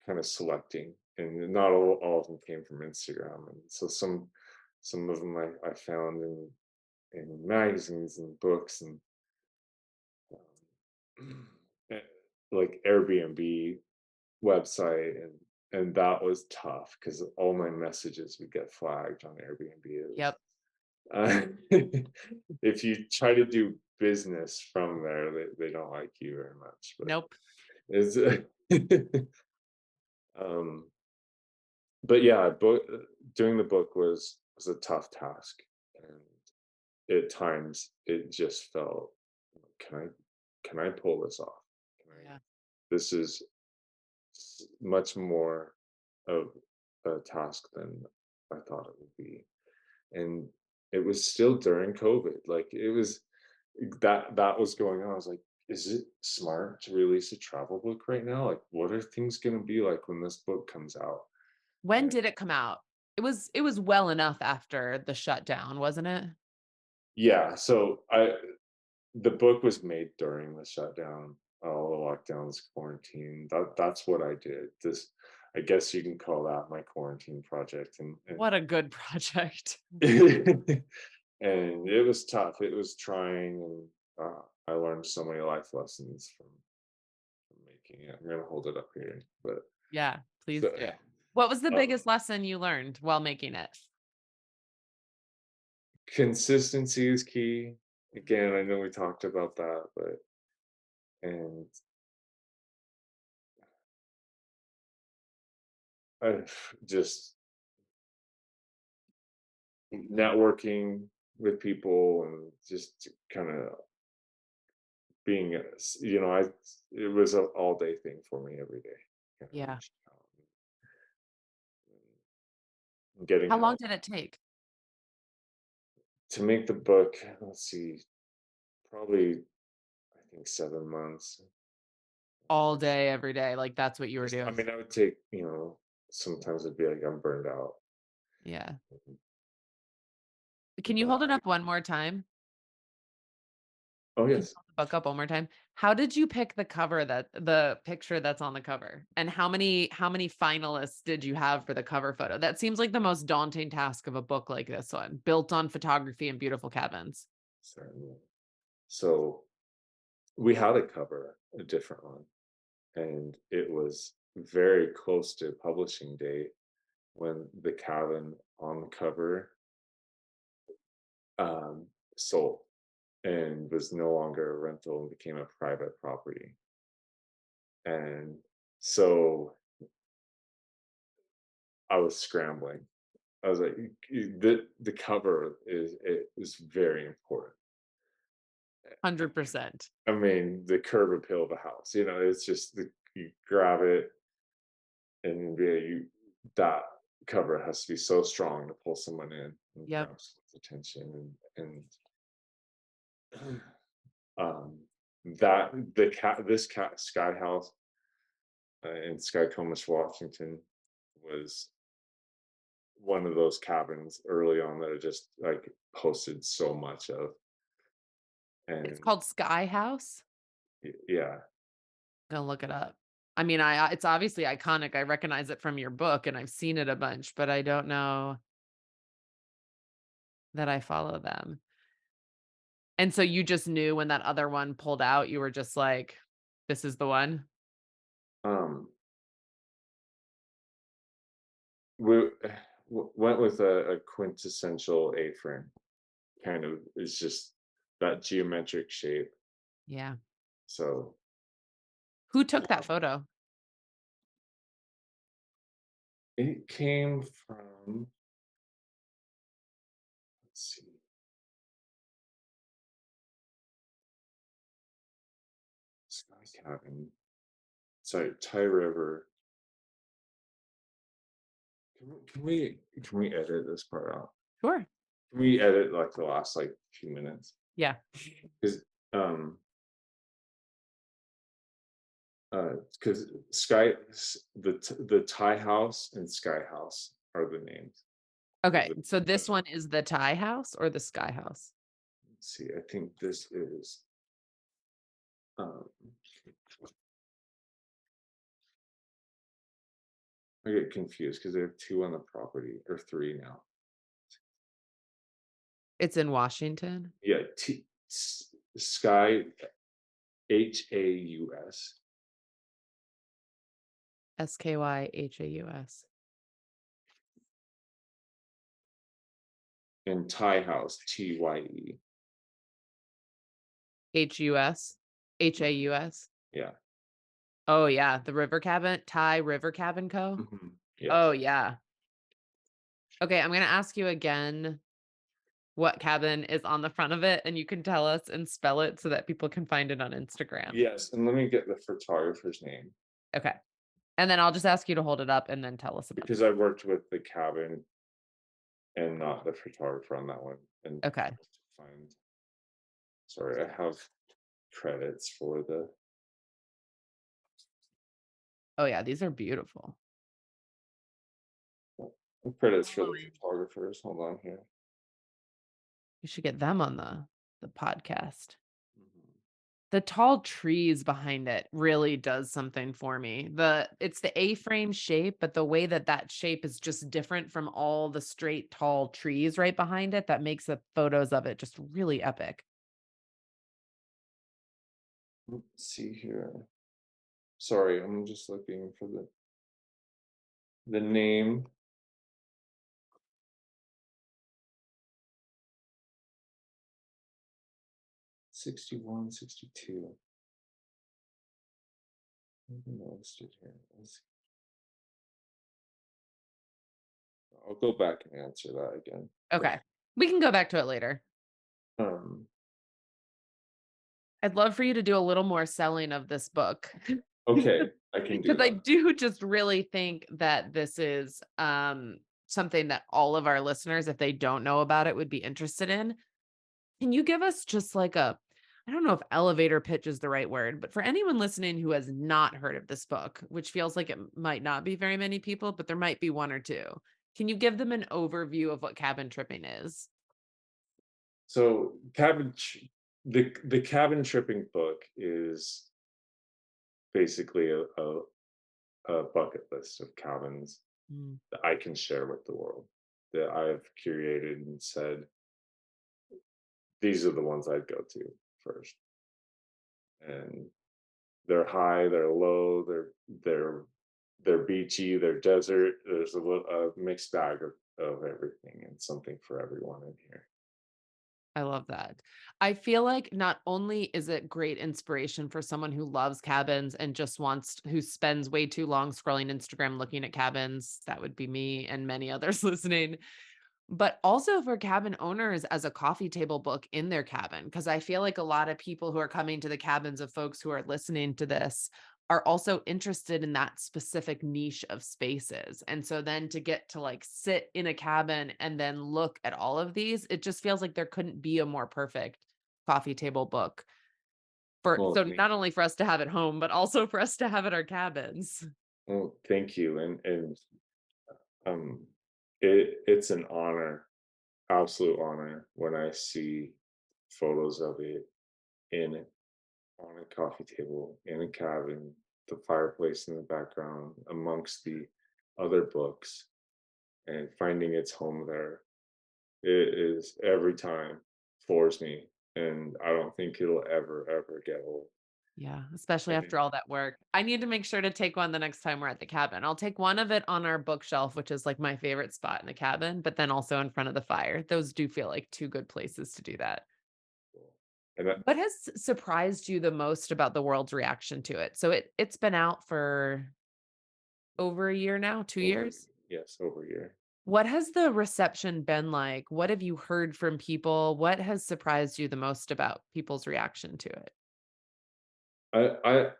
Speaker 2: kind of selecting, and not all of them came from Instagram, and so some of them I found in magazines and books, and eh, like Airbnb website, and that was tough because all my messages would get flagged on Airbnb. It was,
Speaker 1: Yep.
Speaker 2: uh, if you try to do business from there, they don't like you very much. But
Speaker 1: Nope.
Speaker 2: it's um, but yeah, doing the book was a tough task, and at times it just felt, can I pull this off? Can I?
Speaker 1: Yeah.
Speaker 2: This is much more of a task than I thought it would be. And it was still during COVID. Like it was that was going on. I was like, is it smart to release a travel book right now? Like, what are things going to be like when this book comes out?
Speaker 1: When
Speaker 2: And
Speaker 1: did it come out? It was well enough after the shutdown, wasn't it?
Speaker 2: yeah, so the book was made during the shutdown, all the lockdowns, quarantine. That's what I did. This, I guess you can call that my quarantine project,
Speaker 1: What a good project.
Speaker 2: and and it was tough. It was trying, and I learned so many life lessons from making it. I'm gonna hold it up here, but
Speaker 1: Yeah, please
Speaker 2: so,
Speaker 1: do. What was the
Speaker 2: um,
Speaker 1: biggest lesson you learned while making it?
Speaker 2: consistency is key. Again, I know we talked about that, but and just networking with people and just kind of being, it was an all day thing for me every day. Kind of
Speaker 1: Yeah.
Speaker 2: reaching out and getting
Speaker 1: How long
Speaker 2: help
Speaker 1: did it take?
Speaker 2: to make the book. Let's see, probably I think 7 months.
Speaker 1: All day, every day, like, that's what you were
Speaker 2: I
Speaker 1: doing?
Speaker 2: mean, I would take, sometimes it'd be like I'm burned out.
Speaker 1: Yeah. Can you hold it
Speaker 2: But
Speaker 1: up one more time?
Speaker 2: oh
Speaker 1: Can you
Speaker 2: yes,
Speaker 1: hold the book up one more time? How did you pick the picture that's on the cover? And how many finalists did you have for the cover photo? That seems like the most daunting task of a book like this one, built on photography and beautiful cabins.
Speaker 2: certainly. So we had a cover, a different one, and it was very close to publishing date when the cabin on the cover um, sold and was no longer a rental and became a private property. And so I was scrambling. I was like, the cover is very important.
Speaker 1: 100%.
Speaker 2: I mean, the curb appeal of the house, it's just you grab it and that cover has to be so strong to pull someone in and
Speaker 1: Yep.
Speaker 2: grab someone's attention and um that the cat this cat sky house in Skycomish, Washington was one of those cabins early on that I just like posted so much of.
Speaker 1: It's
Speaker 2: And
Speaker 1: called Sky House?
Speaker 2: yeah,
Speaker 1: Gonna look it up. I mean, it's obviously iconic. I recognize it from your book, and I've seen it a bunch, but I don't know that I follow them. And so you just knew when that other one pulled out, you were just like, "This is the one?"
Speaker 2: um we went with a quintessential A-frame. Kind of, it's just that geometric shape.
Speaker 1: Yeah.
Speaker 2: So
Speaker 1: Who took that
Speaker 2: um,
Speaker 1: photo?
Speaker 2: it came from, let's see, Sky Cabin. Sorry, Thai River. Can we edit this part out?
Speaker 1: Sure.
Speaker 2: Can we edit like the last like few minutes?
Speaker 1: Yeah.
Speaker 2: Because um because the Thai House and Sky House are the names of
Speaker 1: Okay,
Speaker 2: the.
Speaker 1: so this one is the Thai house or the Sky House?
Speaker 2: Let's see, I think this is um I get confused because they have two on the property or three now.
Speaker 1: It's in Washington?
Speaker 2: Yeah, Sky Haus
Speaker 1: Skyhaus.
Speaker 2: and Thai House Tye.
Speaker 1: Hus? Haus?
Speaker 2: Yeah.
Speaker 1: Oh, yeah, the River Cabin Thai River Cabin Co.? Oh,
Speaker 2: Yes.
Speaker 1: yeah. Okay, I'm gonna ask you again what cabin is on the front of it, and you can tell us and spell it so that people can find it on Instagram.
Speaker 2: Yes, and let me get the photographer's name
Speaker 1: Okay, and then I'll just ask you to hold it up and then tell us about
Speaker 2: because I worked with the cabin and not the photographer on that one. And
Speaker 1: it. Okay.
Speaker 2: find, sorry, I have. credits for
Speaker 1: Oh yeah, these are beautiful.
Speaker 2: the credits for the
Speaker 1: Following.
Speaker 2: photographers. Hold on here.
Speaker 1: You should get them on the podcast.
Speaker 2: Mhm.
Speaker 1: The tall trees behind it really does something for me. It's the A-frame shape, but the way that that shape is just different from all the straight tall trees right behind it, that makes the photos of it just really epic.
Speaker 2: Let's see here. Sorry, I'm just looking for the name. 61, 62. I haven't noticed it here. I'll go back and answer that again.
Speaker 1: Okay. We can go back to it later.
Speaker 2: Um,
Speaker 1: I'd love for you to do a little more selling of this book.
Speaker 2: okay, I can do
Speaker 1: Because I
Speaker 2: that.
Speaker 1: do just really think that this is something that all of our listeners, if they don't know about it, would be interested in. Can you give us just like I don't know if elevator pitch is the right word, but for anyone listening who has not heard of this book, which feels like it might not be very many people, but there might be one or two, can you give them an overview of what cabin tripping is?
Speaker 2: So the cabin tripping book is basically a bucket list of cabins
Speaker 1: Mm,
Speaker 2: that I can share with the world, that I've curated and said these are the ones I'd go to first. And they're high, they're low, they're beachy, they're desert. There's a mixed bag of everything and something for everyone in here.
Speaker 1: I love that. I feel like not only is it great inspiration for someone who loves cabins and just who spends way too long scrolling Instagram looking at cabins, that would be me and many others listening, but also for cabin owners as a coffee table book in their cabin. Because I feel like a lot of people who are coming to the cabins of folks who are listening to this are also interested in that specific niche of spaces. And so then to get to like sit in a cabin and then look at all of these, it just feels like there couldn't be a more perfect coffee table book for
Speaker 2: Well,
Speaker 1: so not only for us to have at home, but also for us to have at our cabins.
Speaker 2: thank you, and um, it's an honor, absolute honor, when I see photos of it in on a coffee table in a cabin, the fireplace in the background, amongst the other books, and finding its home there. It is every time floors me, and I don't think it'll ever get old.
Speaker 1: Yeah, especially
Speaker 2: And
Speaker 1: after all that work. I need to make sure to take one the next time we're at the cabin. I'll take one of it on our bookshelf, which is like my favorite spot in the cabin, but then also in front of the fire. Those do feel like two good places to do that.
Speaker 2: and that
Speaker 1: What has surprised you the most about the world's reaction to it? So it's been out for over a year now, 2
Speaker 2: over
Speaker 1: years?
Speaker 2: yes, over here.
Speaker 1: What has the reception been like? What have you heard from people? What has surprised you the most about people's reaction to it?
Speaker 2: I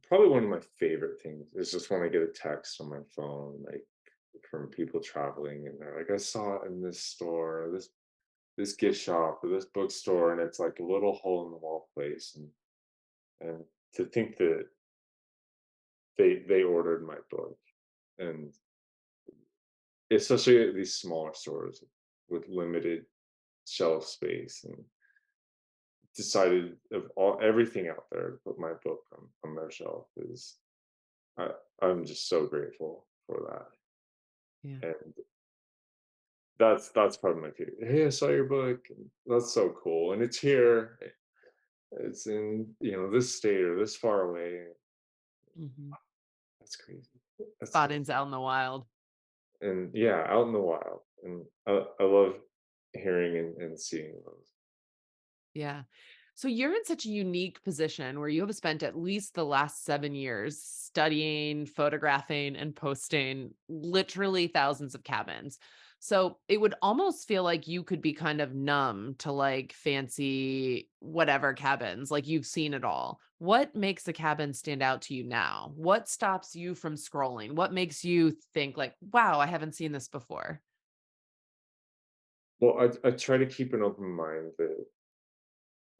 Speaker 2: probably one of my favorite things is just when I get a text on my phone, like from people traveling, and they're like, "I saw it in this store, or this gift shop, or this bookstore," and it's like a little hole in the wall place, and to think that they ordered my book, and especially at these smaller stores with limited shelf space, and decided of all everything out there to put my book on their shelf is I, I'm just so grateful for
Speaker 1: Yeah.
Speaker 2: that. And that's probably my favorite. Hey, I saw your book. And that's so cool. And it's here. It's in, this state or this far away.
Speaker 1: Mhm.
Speaker 2: That's crazy. That's so
Speaker 1: Spottings out in the wild.
Speaker 2: and yeah, out in the wild. And I love hearing and seeing those.
Speaker 1: Yeah. So you're in such a unique position where you have spent at least the last 7 years studying, photographing, and posting literally thousands of cabins. So it would almost feel like you could be kind of numb to like fancy whatever cabins, like you've seen it all. What makes a cabin stand out to you now? What stops you from scrolling? What makes you think like, wow, I haven't seen this before?
Speaker 2: Well, I try to keep an open mind that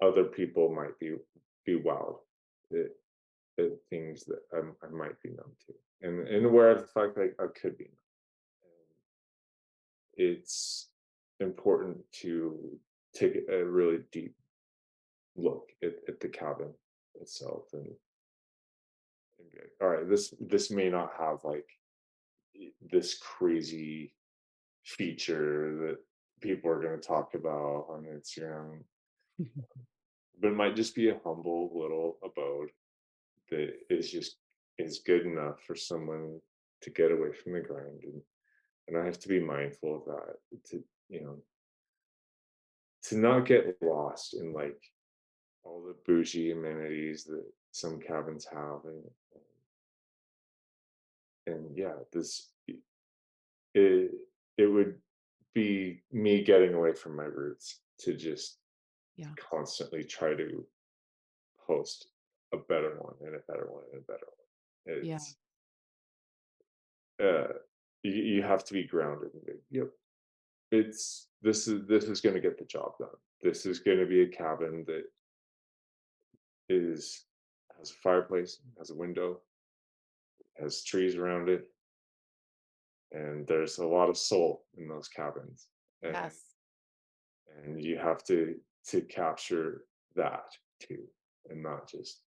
Speaker 2: other people might be wowed at, at things that I might be numb to, and aware of the fact that I could be numb. And it's important to take a really deep look at the cabin itself, and be like, all right, this may not have like this crazy feature that people are going to talk about on Instagram, but it might just be a humble little abode that is good enough for someone to get away from the grind, and I have to be mindful of that, to you know to not get lost in like all the bougie amenities that some cabins have, and yeah, it it would be me getting away from my roots to just
Speaker 1: Yeah.
Speaker 2: constantly try to post a better one and a better one and a better one.
Speaker 1: Yeah.
Speaker 2: It's uh you have to be grounded and be, yep, this is going to get the job done. This is going to be a cabin that is has a fireplace, has a window, has trees around it, and there's a lot of soul in those cabins, and
Speaker 1: Yes.
Speaker 2: you have to capture that too, and not just,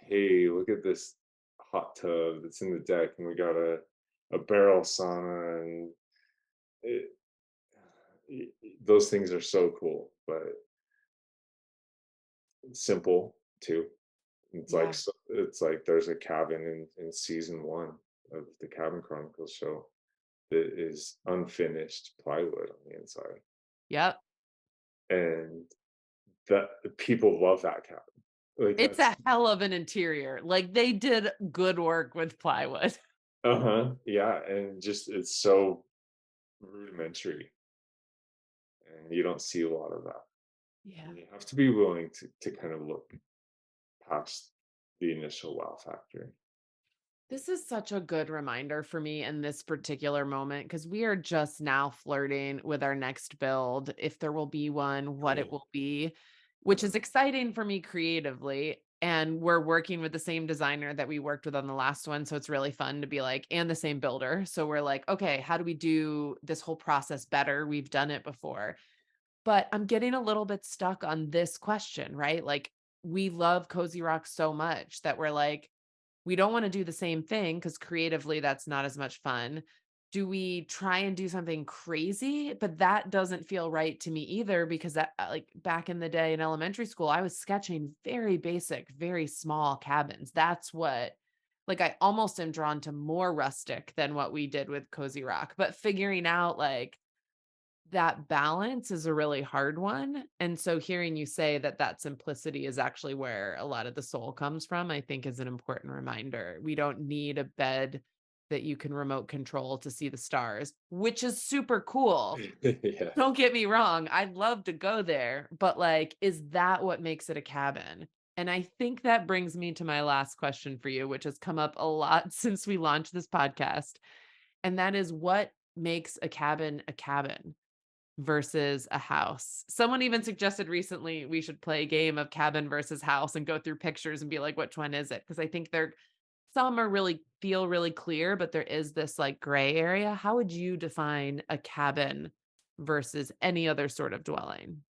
Speaker 2: hey, look at this hot tub that's in the deck, and we got a barrel sauna, and it, those things are so cool, but simple too.
Speaker 1: Yeah.
Speaker 2: It's like there's a cabin in season one of the Cabin Chronicles show that is unfinished plywood on the inside,
Speaker 1: Yep.
Speaker 2: and that people love that cabin. Like
Speaker 1: It's
Speaker 2: that's
Speaker 1: a hell of an interior. Like they did good work with plywood.
Speaker 2: yeah, and just it's so rudimentary, and you don't see a lot of that.
Speaker 1: Yeah.
Speaker 2: And you have to be willing to kind of look past the initial wow factor.
Speaker 1: This is such a good reminder for me in this particular moment because we are just now flirting with our next build, if there will be one, what it
Speaker 2: Cool.
Speaker 1: will be, which is
Speaker 2: Uh-huh.
Speaker 1: exciting for me creatively. And we're working with the same designer that we worked with on the last one. So it's really fun to be like, and the same builder. So we're like, okay, how do we do this whole process better? We've done it before. But I'm getting a little bit stuck on this question, right? Like, we love Cozy Rock so much that we're like, we don't want to do the same thing because creatively that's not as much fun. Do we try and do something crazy? But that doesn't feel right to me either because that, like back in the day in elementary school, I was sketching very basic, very small cabins. That's what, like, I almost am drawn to more rustic than what we did with Cozy Rock, but figuring out like, that balance is a really hard one, and so hearing you say that that simplicity is actually where a lot of the soul comes from, I think is an important reminder. We don't need a bed that you can remote control to see the stars, which is super cool.
Speaker 2: Yeah.
Speaker 1: Don't get me wrong, I'd love to go there, but, like, is that what makes it a cabin? And I think that brings me to my last question for you, which has come up a lot since we launched this podcast, and that is what makes a cabin versus a house. Someone even suggested recently we should play a game of cabin versus house and go through pictures and be like, which one is it? Because I think there some are really feel really clear, but there is this like gray area. How would you define a cabin versus any other sort of dwelling?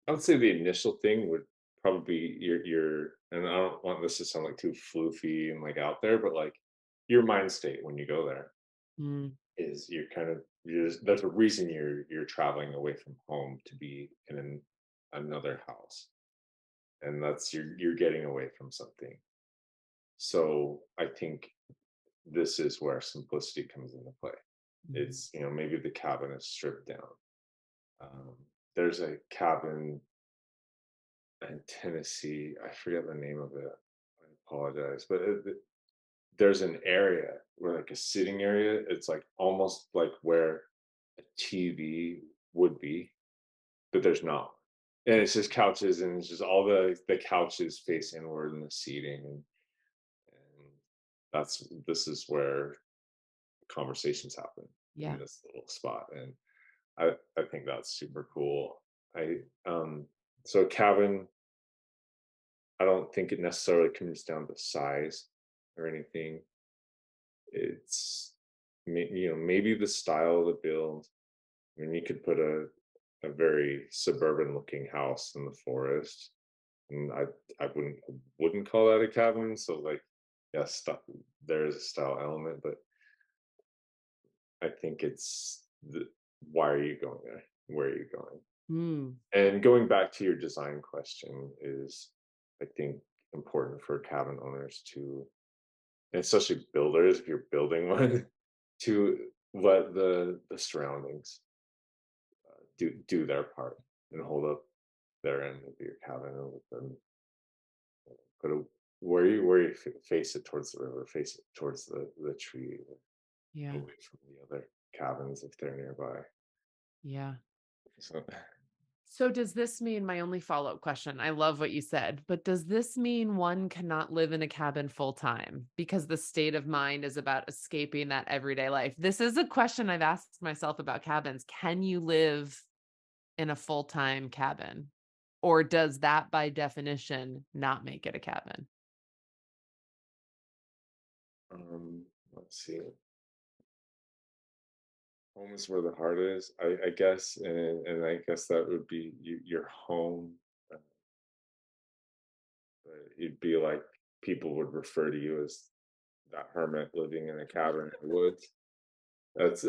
Speaker 2: I would say the initial thing would probably be and I don't want this to sound like too floofy and like out there, but like your mind state when you go there
Speaker 1: Mm,
Speaker 2: is there's a reason you're traveling away from home to be in another house, and that's you're getting away from something. So I think this is where simplicity comes into play.
Speaker 1: mhm.
Speaker 2: It's maybe the cabin is stripped down. Um, there's a cabin in Tennessee. I forget the name of it. I apologize, but there's an area where like a sitting area. It's like almost like where a TV would be, but there's not. And it's just couches, and it's just all the couches face inward in the seating, and this is where conversations happen in
Speaker 1: Yeah.
Speaker 2: this little spot, and I think that's super cool. So a cabin, I don't think it necessarily comes down to size or anything. It's maybe the style of the build. I mean, you could put a very suburban looking house in the forest, and I wouldn't call that a cabin. So like, yes, there is a style element, but I think it's why are you going there? Where are you going?
Speaker 1: Mm,
Speaker 2: And going back to your design question is, I think, important for cabin owners to, and especially builders, if you're building one, to let the surroundings do their part and hold up their end of your cabin and let them put a face it towards the river, face it towards the tree,
Speaker 1: yeah.
Speaker 2: away from the other cabins if they're nearby.
Speaker 1: Yeah.
Speaker 2: So
Speaker 1: So does this mean, my only follow-up question, I love what you said, but does this mean one cannot live in a cabin full time because the state of mind is about escaping that everyday life? This is a question I've asked myself about cabins. Can you live in a full-time cabin? Or does that by definition not make it a cabin?
Speaker 2: let's see. Home is where the heart is, I guess, and I guess that would be your home. uh, But it'd be like people would refer to you as that hermit living in a cabin in the woods. That's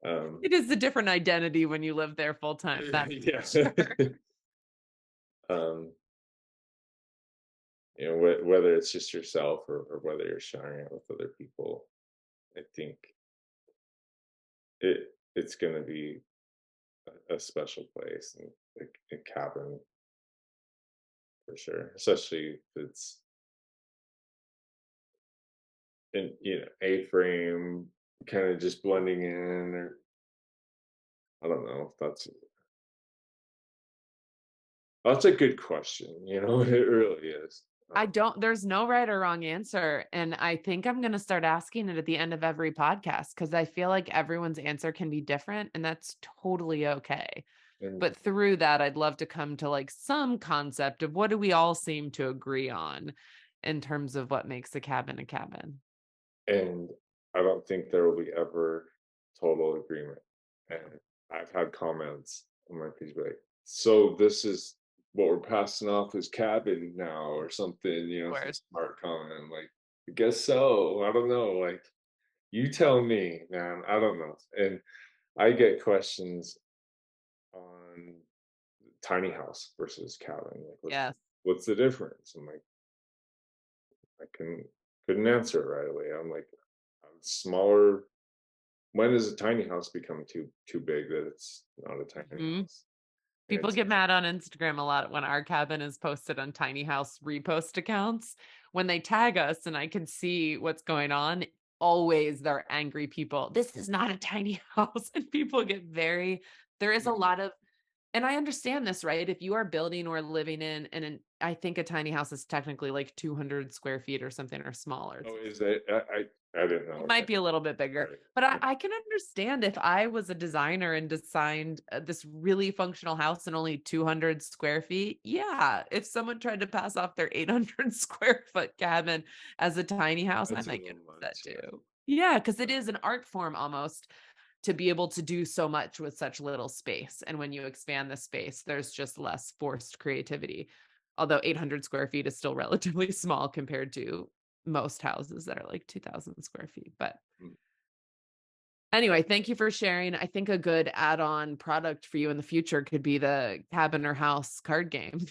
Speaker 2: um,
Speaker 1: It is a different identity when you live there full time. That's
Speaker 2: yeah.
Speaker 1: for sure.
Speaker 2: um, whether it's just yourself or whether you're sharing it with other people, I think it's going to be a special place and a cabin for sure, especially if it's in A-frame, kind of just blending in, or I don't know if that's a good question. It really is.
Speaker 1: I don't, there's no right or wrong answer. And I think I'm going to start asking it at the end of every podcast because I feel like everyone's answer can be different and that's totally okay.
Speaker 2: And
Speaker 1: But through that, I'd love to come to like some concept of what do we all seem to agree on in terms of what makes a cabin a cabin.
Speaker 2: and I don't think there will be ever total agreement. And I've had comments on my page like, "So this is what we're passing off as cabin now, or something." Some
Speaker 1: Word.
Speaker 2: smart comment. I'm like, I guess so. I don't know. Like, you tell me, man. I don't know. And I get questions on tiny house versus cabin. Like,
Speaker 1: Yes.
Speaker 2: what's the difference? I'm like, I couldn't answer it right away. I'm like, smaller. When does a tiny house become too big that it's not a tiny
Speaker 1: Mhm.
Speaker 2: house? And
Speaker 1: People
Speaker 2: it's
Speaker 1: get mad on Instagram a lot when our cabin is posted on tiny house repost accounts. When they tag us and I can see what's going on, always they're angry people. This is not a tiny house. And people get very, there is a lot of, and I understand this, right? If you are building or living in, I think a tiny house is technically like 200 square feet or something or smaller.
Speaker 2: oh, is it? I didn't know.
Speaker 1: It might be a little bit bigger, but I can understand if I was a designer and designed this really functional house in only 200 square feet. Yeah. If someone tried to pass off their 800 square foot cabin as a tiny house, I
Speaker 2: That's a
Speaker 1: might get
Speaker 2: little
Speaker 1: upset
Speaker 2: much. Yeah.
Speaker 1: too. Yeah. Cause it is an art form almost to be able to do so much with such little space. And when you expand the space, there's just less forced creativity. Although 800 square feet is still relatively small compared to most houses that are like 2,000 square feet. But
Speaker 2: Mm.
Speaker 1: anyway, thank you for sharing. I think a good add-on product for you in the future could be the cabin or house card game.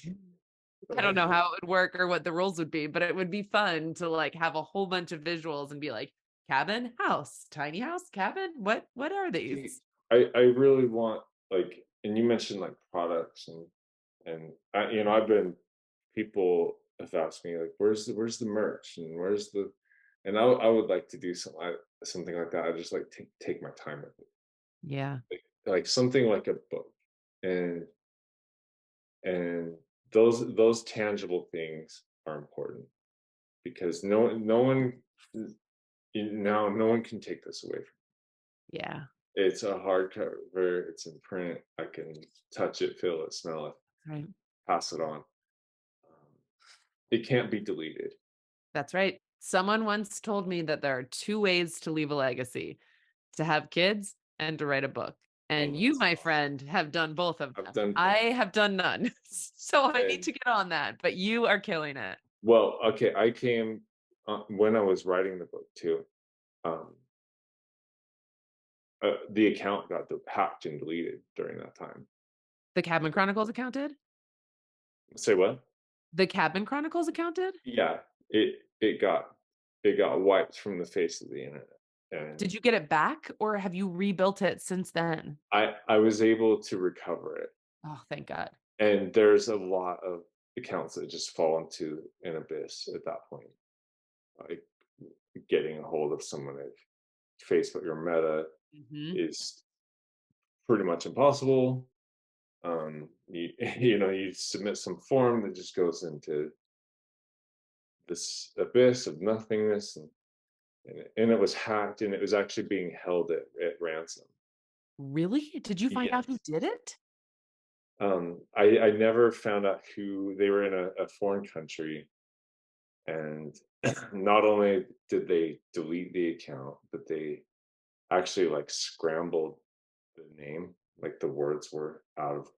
Speaker 1: I don't know how it would work or what the rules would be, but it would be fun to like have a whole bunch of visuals and be like cabin, house, tiny house, cabin. What are
Speaker 2: See,
Speaker 1: these?
Speaker 2: I really want, like, and you mentioned like products, and I've been, people have asked me like, where's the merch and where's the, and I would like to do something like that. I just like take my time with it,
Speaker 1: Yeah.
Speaker 2: like something like a book, and and those tangible things are important because no one now no one can take this away from
Speaker 1: Yeah.
Speaker 2: It's a hardcover. It's in print. I can touch it, feel it, smell it,
Speaker 1: Right.
Speaker 2: pass it on. It can't be deleted.
Speaker 1: That's right. Someone once told me that there are two ways to leave a legacy: to have kids and to write a book.
Speaker 2: Oh,
Speaker 1: And you,
Speaker 2: that's
Speaker 1: my friend, have done both of
Speaker 2: I've
Speaker 1: them.
Speaker 2: done
Speaker 1: I
Speaker 2: both.
Speaker 1: have done none. So I need
Speaker 2: And
Speaker 1: to get on that, but you are killing it.
Speaker 2: well, okay, I came when I was writing the book too. Um, the account got hacked and deleted during that time.
Speaker 1: The Cabin Chronicles account did?
Speaker 2: Say what?
Speaker 1: The Cabin Chronicles account did?
Speaker 2: Yeah, it got wiped from the face of the internet, and
Speaker 1: Did you get it back or have you rebuilt it since then?
Speaker 2: I was able to recover it.
Speaker 1: Oh, thank God.
Speaker 2: And there's a lot of accounts that just fall into an abyss at that point. Like getting a hold of someone at Facebook or Meta
Speaker 1: Mhm.
Speaker 2: is pretty much impossible. You you submit some form that just goes into this abyss of nothingness, and it was hacked, and it was actually being held at ransom.
Speaker 1: Really? Did you find out who
Speaker 2: Yes.
Speaker 1: did it?
Speaker 2: I never found out who they were in a foreign country, and not only did they delete the account, but they actually like scrambled the name, like the words were out of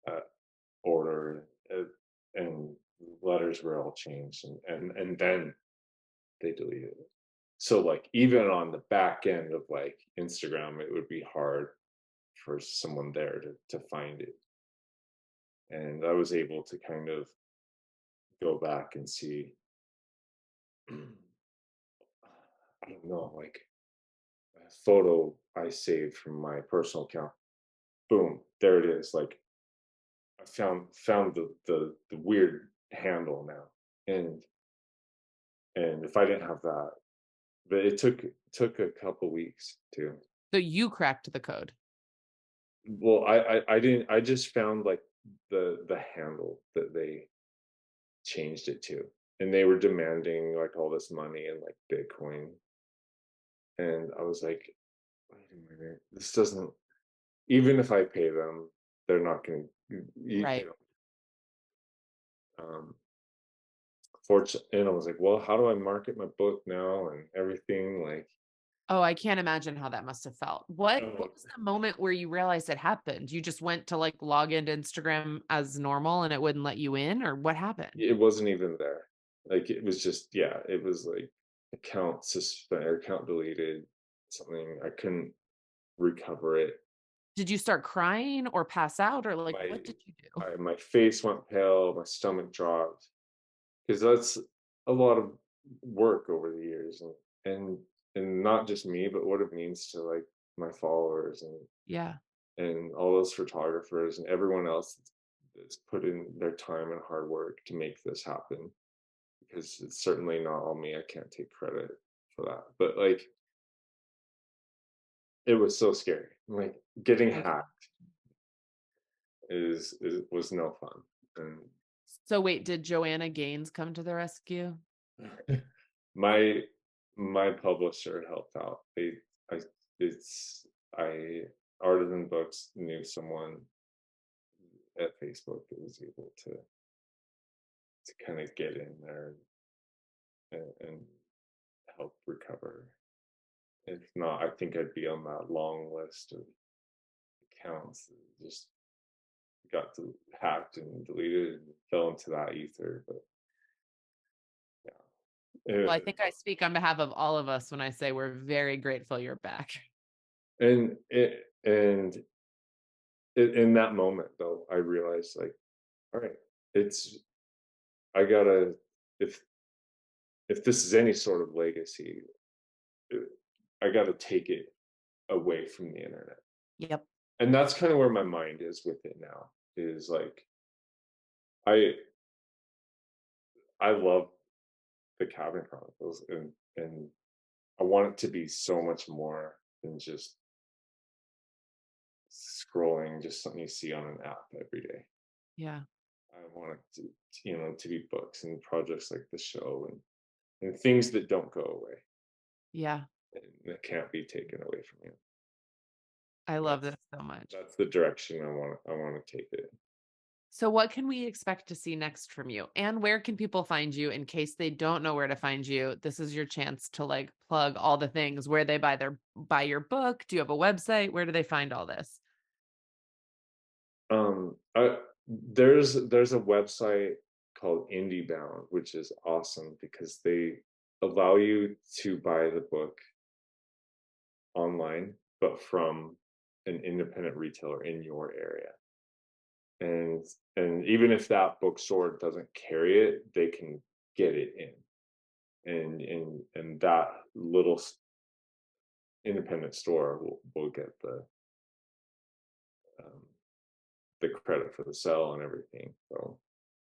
Speaker 2: uh, order, and letters were all changed, and then they deleted it. So like even on the back end of like Instagram, it would be hard for someone there to find it. And I was able to kind of go back and see, I don't know, like a photo I saved from my personal account. Boom, there it is. Like I found the weird handle now, and if I didn't have that, but it took a couple weeks too.
Speaker 1: So you cracked the code.
Speaker 2: Well, I didn't. I just found like the handle that they changed it to, and they were demanding like all this money and like Bitcoin, and I was like, wait a minute, this doesn't. Even if I pay them, they're not going to.
Speaker 1: Right.
Speaker 2: Um, fortunate, and I was like, well, how do I market my book now and everything? Like,
Speaker 1: Oh, I can't imagine how that must have felt. What
Speaker 2: oh,
Speaker 1: was the moment where you realized it happened? You just went to, like, log into Instagram as normal and it wouldn't let you in, or what happened?
Speaker 2: it wasn't even there. Like, it was just, yeah, it was like account suspended, account deleted, something. I couldn't recover it.
Speaker 1: Did you start crying or pass out, or, like,
Speaker 2: My
Speaker 1: what did you do?
Speaker 2: my face went pale, my stomach dropped because that's a lot of work over the years, and and not just me, but what it means to like my followers
Speaker 1: Yeah,
Speaker 2: and all those photographers and everyone else that's put in their time and hard work to make this happen, because it's certainly not all me. I can't take credit for that, but like it was so scary. Like getting
Speaker 1: I can.
Speaker 2: hacked is was no fun. And
Speaker 1: So wait, did Joanna Gaines come to the rescue?
Speaker 2: my my publisher helped out. I it's I Artisan Books knew someone at Facebook that was able to kind of get in there and help recover. If not, I think I'd be on that long list of accounts that just got hacked and deleted and fell into that ether. But yeah,
Speaker 1: Well, I think I speak on behalf of all of us when I say we're very grateful you're back.
Speaker 2: and in that moment though, I realized like, all right, it's I gotta if if this is any sort of legacy, uh, I gotta take it away from the internet.
Speaker 1: Yep.
Speaker 2: And that's kind of where my mind is with it now. Is like I I love the Cabin Chronicles, and I want it to be so much more than just scrolling, just something you see on an app every day.
Speaker 1: Yeah.
Speaker 2: I want it to be books and projects like the show and things that don't go away
Speaker 1: Yeah.
Speaker 2: and that can't be taken away from you.
Speaker 1: I love
Speaker 2: That's
Speaker 1: this so much.
Speaker 2: that's the direction I want to take it.
Speaker 1: So what can we expect to see next from you? And where can people find you in case they don't know where to find you? This is your chance to like plug all the things where they buy your book. Do you have a website? Where do they find all this?
Speaker 2: There's a website called IndieBound, which is awesome because they allow you to buy the book online, but from an independent retailer in your area. And even if that bookstore doesn't carry it, they can get it in. And that little independent store will get um, the credit for the sell and everything. So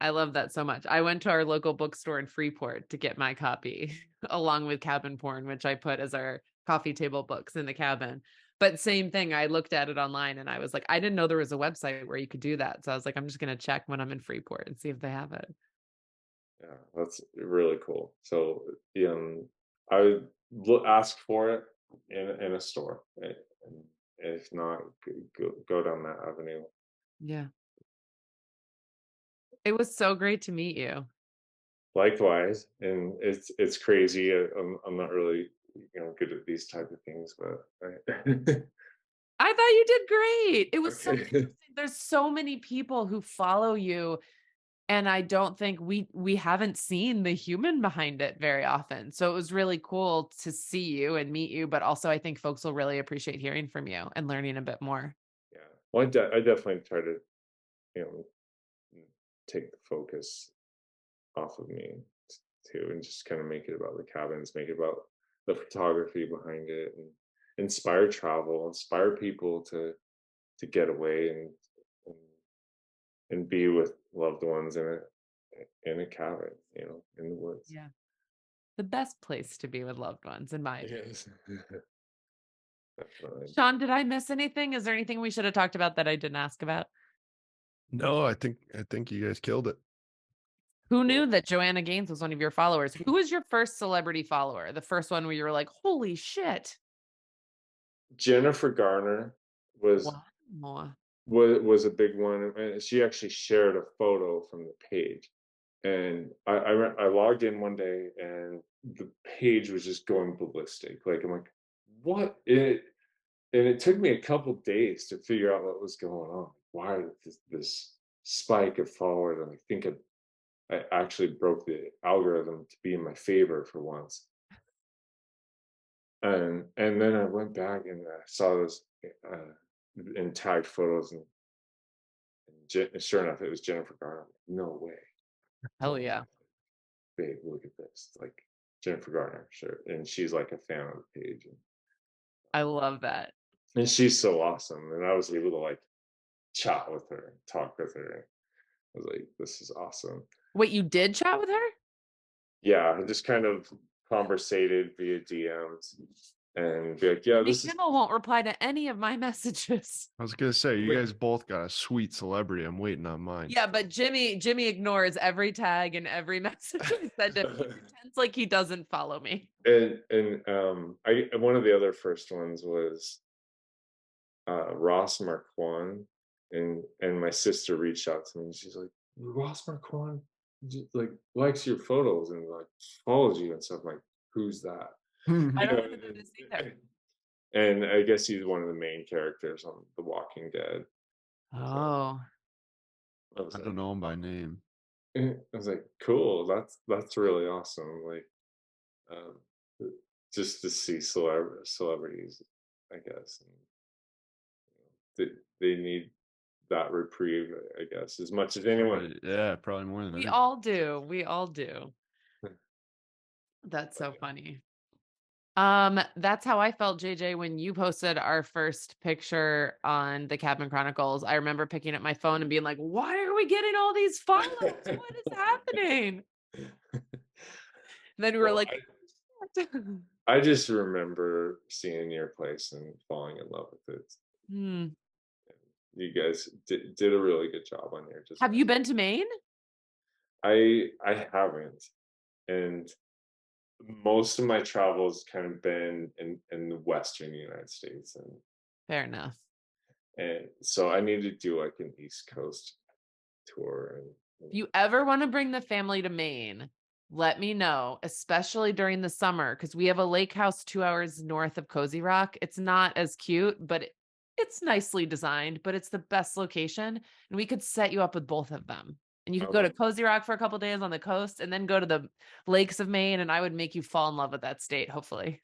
Speaker 1: I love that so much. I went to our local bookstore in Freeport to get my copy along with Cabin Porn, which I put as our coffee table books in the cabin. But same thing, I looked at it online and I was like, I didn't know there was a website where you could do that. So I was like, I'm just going to check when I'm in Freeport and see if they have it.
Speaker 2: yeah, that's really cool. So I would ask for it in a store, and if not, go down that avenue.
Speaker 1: Yeah. It was so great to meet you.
Speaker 2: Likewise, and it's crazy. I'm not really good at these type of things, but
Speaker 1: I thought you did great. It was so
Speaker 2: okay.
Speaker 1: interesting. There's so many people who follow you, and I don't think we haven't seen the human behind it very often. So it was really cool to see you and meet you, but also I think folks will really appreciate hearing from you and learning a bit more.
Speaker 2: Yeah. Well, I definitely try to you know take the focus off of me too, and just kind of make it about the cabins, make it about the photography behind it, and inspire travel, inspire people to get away and, and be with loved ones in a cabin, in the woods.
Speaker 1: Yeah. The best place to be with loved ones in my opinion.
Speaker 2: Yes, definitely.
Speaker 1: Sean, did I miss anything? Is there anything we should have talked about that I didn't ask about?
Speaker 3: No, I think you guys killed it.
Speaker 1: Who knew
Speaker 2: Cool.
Speaker 1: that Joanna Gaines was one of your followers? Who was your first celebrity follower? The first one where you were like, "Holy shit."
Speaker 2: Jennifer Garner was
Speaker 1: Wow.
Speaker 2: was a big one, and she actually shared a photo from the page. And I logged in one day, and the page was just going ballistic. Like I'm like, what? And it took me a couple days to figure out what was going on. Why this spike of followers? And I think I actually broke the algorithm to be in my favor for once. And then I went back and I saw those uh, and tagged photos, and sure enough, it was Jennifer Garner. No way.
Speaker 1: Hell yeah.
Speaker 2: Babe, look at this. Like Jennifer Garner, sure. And she's like a fan of the page.
Speaker 1: I love that.
Speaker 2: And she's so awesome. And I was able to like chat with her and talk with her. I was like, this is awesome.
Speaker 1: Wait, you did chat with her?
Speaker 2: Yeah, I just kind of conversated via DMs and be like, yeah,
Speaker 1: Jimmy
Speaker 2: this is
Speaker 1: Kimmel won't reply to any of my messages.
Speaker 3: I was gonna say, you
Speaker 2: wait,
Speaker 3: guys both got a sweet celebrity. I'm waiting on mine.
Speaker 1: Yeah, but Jimmy ignores every tag and every message I send him. He pretends like he doesn't follow me.
Speaker 2: and I one of the other first ones was Ross Marquand, and my sister reached out to me and she's like, Ross Marquand like likes your photos and like follows you and stuff. I'm like, who's that?
Speaker 1: I
Speaker 2: You
Speaker 1: don't
Speaker 2: know,
Speaker 1: even know this either.
Speaker 2: and I guess he's one of the main characters on The Walking Dead. So
Speaker 1: Oh,
Speaker 2: I was
Speaker 3: I don't
Speaker 2: like,
Speaker 3: know him by name.
Speaker 2: cool. That's really awesome. Like, um, just to see celebrities, I guess. And, they need that reprieve, I guess, as much as anyone.
Speaker 3: Probably, yeah, probably more than
Speaker 1: we
Speaker 3: anything.
Speaker 1: all do. We all do. That's so funny. That's how I felt, JJ, when you posted our first picture on the Cabin Chronicles. I remember picking up my phone and being like, why are we getting all these follows? What is happening? And then we were
Speaker 2: Well,
Speaker 1: like,
Speaker 2: I just remember seeing your place and falling in love with it.
Speaker 1: hmm.
Speaker 2: You guys did a really good job on your
Speaker 1: Have you
Speaker 2: design.
Speaker 1: been to Maine?
Speaker 2: I haven't, and most of my travels kind of been in the Western United States, and
Speaker 1: Fair enough.
Speaker 2: And so I need to do like an East Coast tour.
Speaker 1: If you ever want to bring the family to Maine, let me know, especially during the summer, because we have a lake house 2 hours north of Cozy Rock. It's not as cute, but it's nicely designed, but it's the best location. And we could set you up with both of them. And you could go to
Speaker 2: Okay.
Speaker 1: Cozy Rock for a couple days on the coast and then go to the lakes of Maine. And I would make you fall in love with that state, hopefully.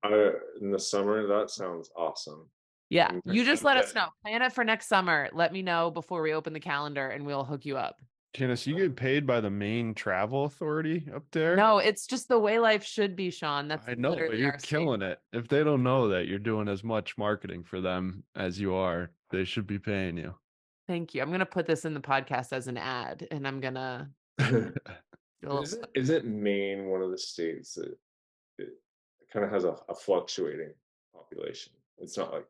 Speaker 2: In the summer, that sounds awesome.
Speaker 1: Yeah.
Speaker 2: I'm,
Speaker 1: You just
Speaker 2: I'm
Speaker 1: let us
Speaker 2: de-
Speaker 1: know. Plan it for next summer. Let me know before we open the calendar and we'll hook you up.
Speaker 3: Janice, you get paid by the Maine Travel Authority up there?
Speaker 1: No, it's just the way life should be, Sean. That's
Speaker 3: I know, but
Speaker 1: literally
Speaker 3: you're
Speaker 1: our state.
Speaker 3: killing it. If they don't know that you're doing as much marketing for them as you are, they should be paying you.
Speaker 1: Thank you. I'm gonna put this in the podcast as an ad, and I'm gonna do a little
Speaker 2: isn't Maine one of the states that it kind of has a fluctuating population? It's not like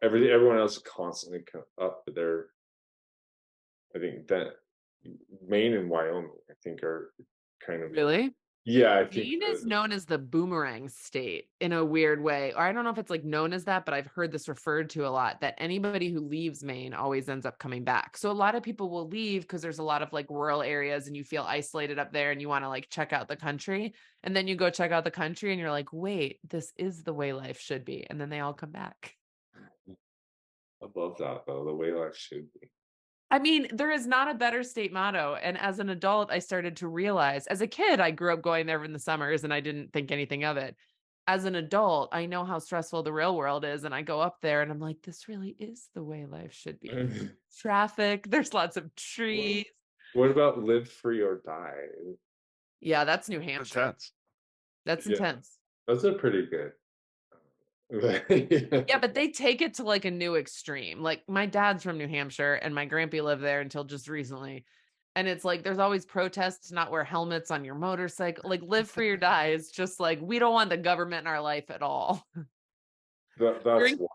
Speaker 2: everyone else is constantly up there. I think that Maine and Wyoming, I think, are kind of,
Speaker 1: really?
Speaker 2: yeah, I think
Speaker 1: Maine is known as the boomerang state in a weird way. Or I don't know if it's like known as that, but I've heard this referred to a lot that anybody who leaves Maine always ends up coming back. So a lot of people will leave because there's a lot of like rural areas and you feel isolated up there and you want to like check out the country. And then you go check out the country and you're like, wait, this is the way life should be. And then they all come back.
Speaker 2: above that though, the way life should be.
Speaker 1: I mean, there is not a better state motto. And as an adult, I started to realize, as a kid, I grew up going there in the summers and I didn't think anything of it. As an adult, I know how stressful the real world is. And I go up there and I'm like, this really is the way life should be. Traffic, there's lots of trees.
Speaker 2: What about live free or die?
Speaker 1: Yeah, that's New Hampshire.
Speaker 3: Intense.
Speaker 1: That's
Speaker 2: Yeah,
Speaker 1: intense.
Speaker 2: those are pretty good.
Speaker 1: Yeah, but they take it to like a new extreme. Like my dad's from New Hampshire and my grandpa lived there until just recently. And it's like there's always protests to not wear helmets on your motorcycle. Like live free or die is just like we don't want the government in our life at all.
Speaker 2: That's
Speaker 1: During
Speaker 2: wild.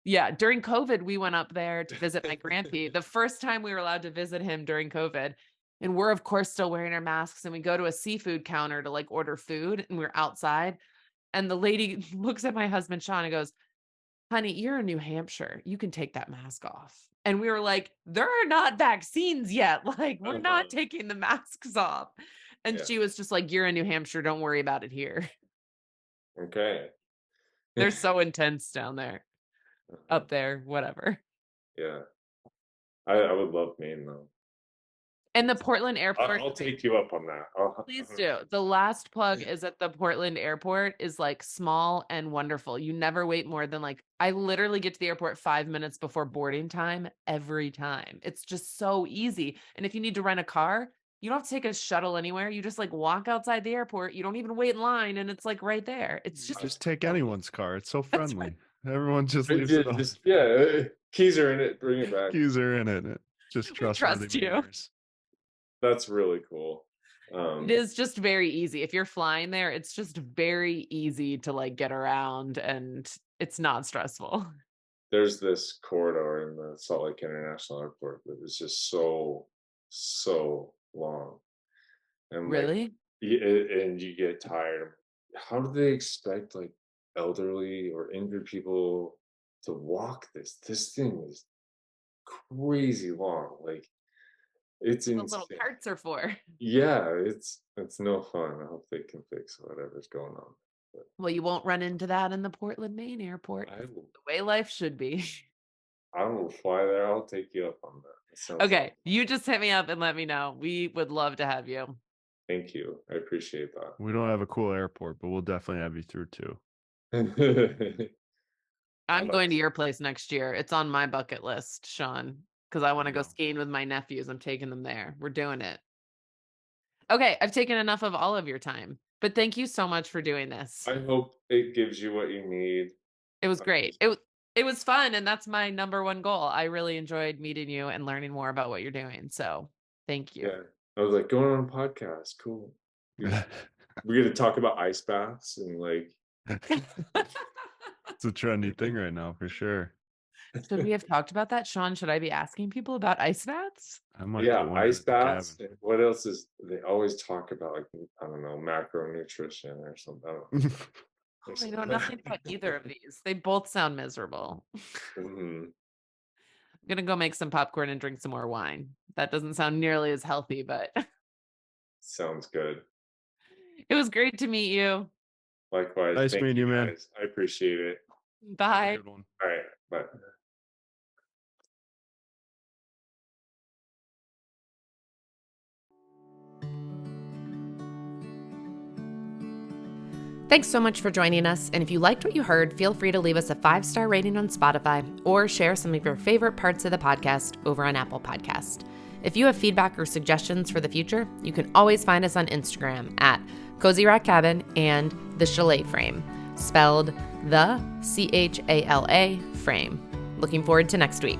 Speaker 1: Yeah, during COVID, we went up there to visit my grandpa. The first time we were allowed to visit him during COVID. And we're of course still wearing our masks and we go to a seafood counter to like order food and we're outside. And the lady looks at my husband, Sean, and goes, honey, you're in New Hampshire. You can take that mask off. And we were like, there are not vaccines yet. Like, we're not taking the masks off. And
Speaker 2: Yeah.
Speaker 1: she was just like, you're in New Hampshire. Don't worry about it here.
Speaker 2: Okay.
Speaker 1: They're so intense down there, up there, whatever.
Speaker 2: Yeah. I would love Maine though.
Speaker 1: And the Portland airport.
Speaker 2: I'll take you up on that.
Speaker 1: Please do. The last plug is that the Portland airport is like small and wonderful. You never wait more than like, I literally get to the airport 5 minutes before boarding time every time. It's just so easy. And if you need to rent a car, you don't have to take a shuttle anywhere. You just like walk outside the airport. You don't even wait in line and it's like right there. It's
Speaker 3: Just take anyone's car. It's so
Speaker 1: That's
Speaker 3: friendly. Everyone just
Speaker 2: Yeah,
Speaker 3: leaves it on.
Speaker 2: keys are in it. Bring it back.
Speaker 3: Keys are in it. Just
Speaker 1: We
Speaker 3: trustworthy
Speaker 1: trust you.
Speaker 3: Mainers.
Speaker 2: That's really cool.
Speaker 1: It is just very easy. If you're flying there, it's just very easy to like get around and it's not stressful.
Speaker 2: There's this corridor in the Salt Lake International Airport that is just so long, and like,
Speaker 1: Really?
Speaker 2: and you get tired. How do they expect like elderly or injured people to walk this? This thing is crazy long. Like it's
Speaker 1: The little
Speaker 2: insane.
Speaker 1: carts are for.
Speaker 2: Yeah, it's no fun. I hope they can fix whatever's going on. But
Speaker 1: Well, you won't run into that in the Portland, Maine airport.
Speaker 2: I will,
Speaker 1: The way life should be.
Speaker 2: I will fly there. I'll take you up on that. That sounds
Speaker 1: Okay, you just hit me up and let me know. We would love to have you.
Speaker 2: Thank you. I appreciate
Speaker 3: We don't have a cool airport, but we'll definitely have you through too.
Speaker 2: that.
Speaker 1: I'm
Speaker 2: like
Speaker 1: going to your place next year. It's on my bucket list, Sean, because I want to go
Speaker 3: Yeah.
Speaker 1: skiing with my nephews. I'm taking them there. We're doing it. Okay, I've taken enough of all of your time, but thank you so much for doing this.
Speaker 2: I hope it gives you what you need.
Speaker 1: It was great. It was fun, and that's my number one goal. I really enjoyed meeting you and learning more about what you're doing. So thank you.
Speaker 2: Yeah. I was like, going on a podcast. Cool. We're going to talk about ice baths and like.
Speaker 3: It's a trendy thing right now for sure.
Speaker 1: Should we have talked about that, Sean? Should I be asking people about ice baths?
Speaker 3: I might
Speaker 2: Yeah,
Speaker 3: put one
Speaker 2: ice
Speaker 3: in the cabin.
Speaker 2: baths. And what else is they always talk about? Like, I don't know, macronutrition or something. I don't know.
Speaker 1: I know nothing about either of these. They both sound miserable.
Speaker 2: Mhm.
Speaker 1: I'm gonna go make some popcorn and drink some more wine. That doesn't sound nearly as healthy, but
Speaker 2: Sounds good.
Speaker 1: it was great to meet you.
Speaker 2: Likewise.
Speaker 3: Nice
Speaker 2: Thank
Speaker 3: meeting you, man.
Speaker 2: guys. I appreciate it.
Speaker 3: Have a
Speaker 1: Bye.
Speaker 3: good one.
Speaker 2: All right. Bye.
Speaker 4: Thanks so much for joining us, and if you liked what you heard, feel free to leave us a 5-star rating on Spotify or share some of your favorite parts of the podcast over on Apple Podcast. If you have feedback or suggestions for the future, you can always find us on Instagram at Cozy Rock Cabin and The Chalet Frame, spelled the CHALA frame. Looking forward to next week.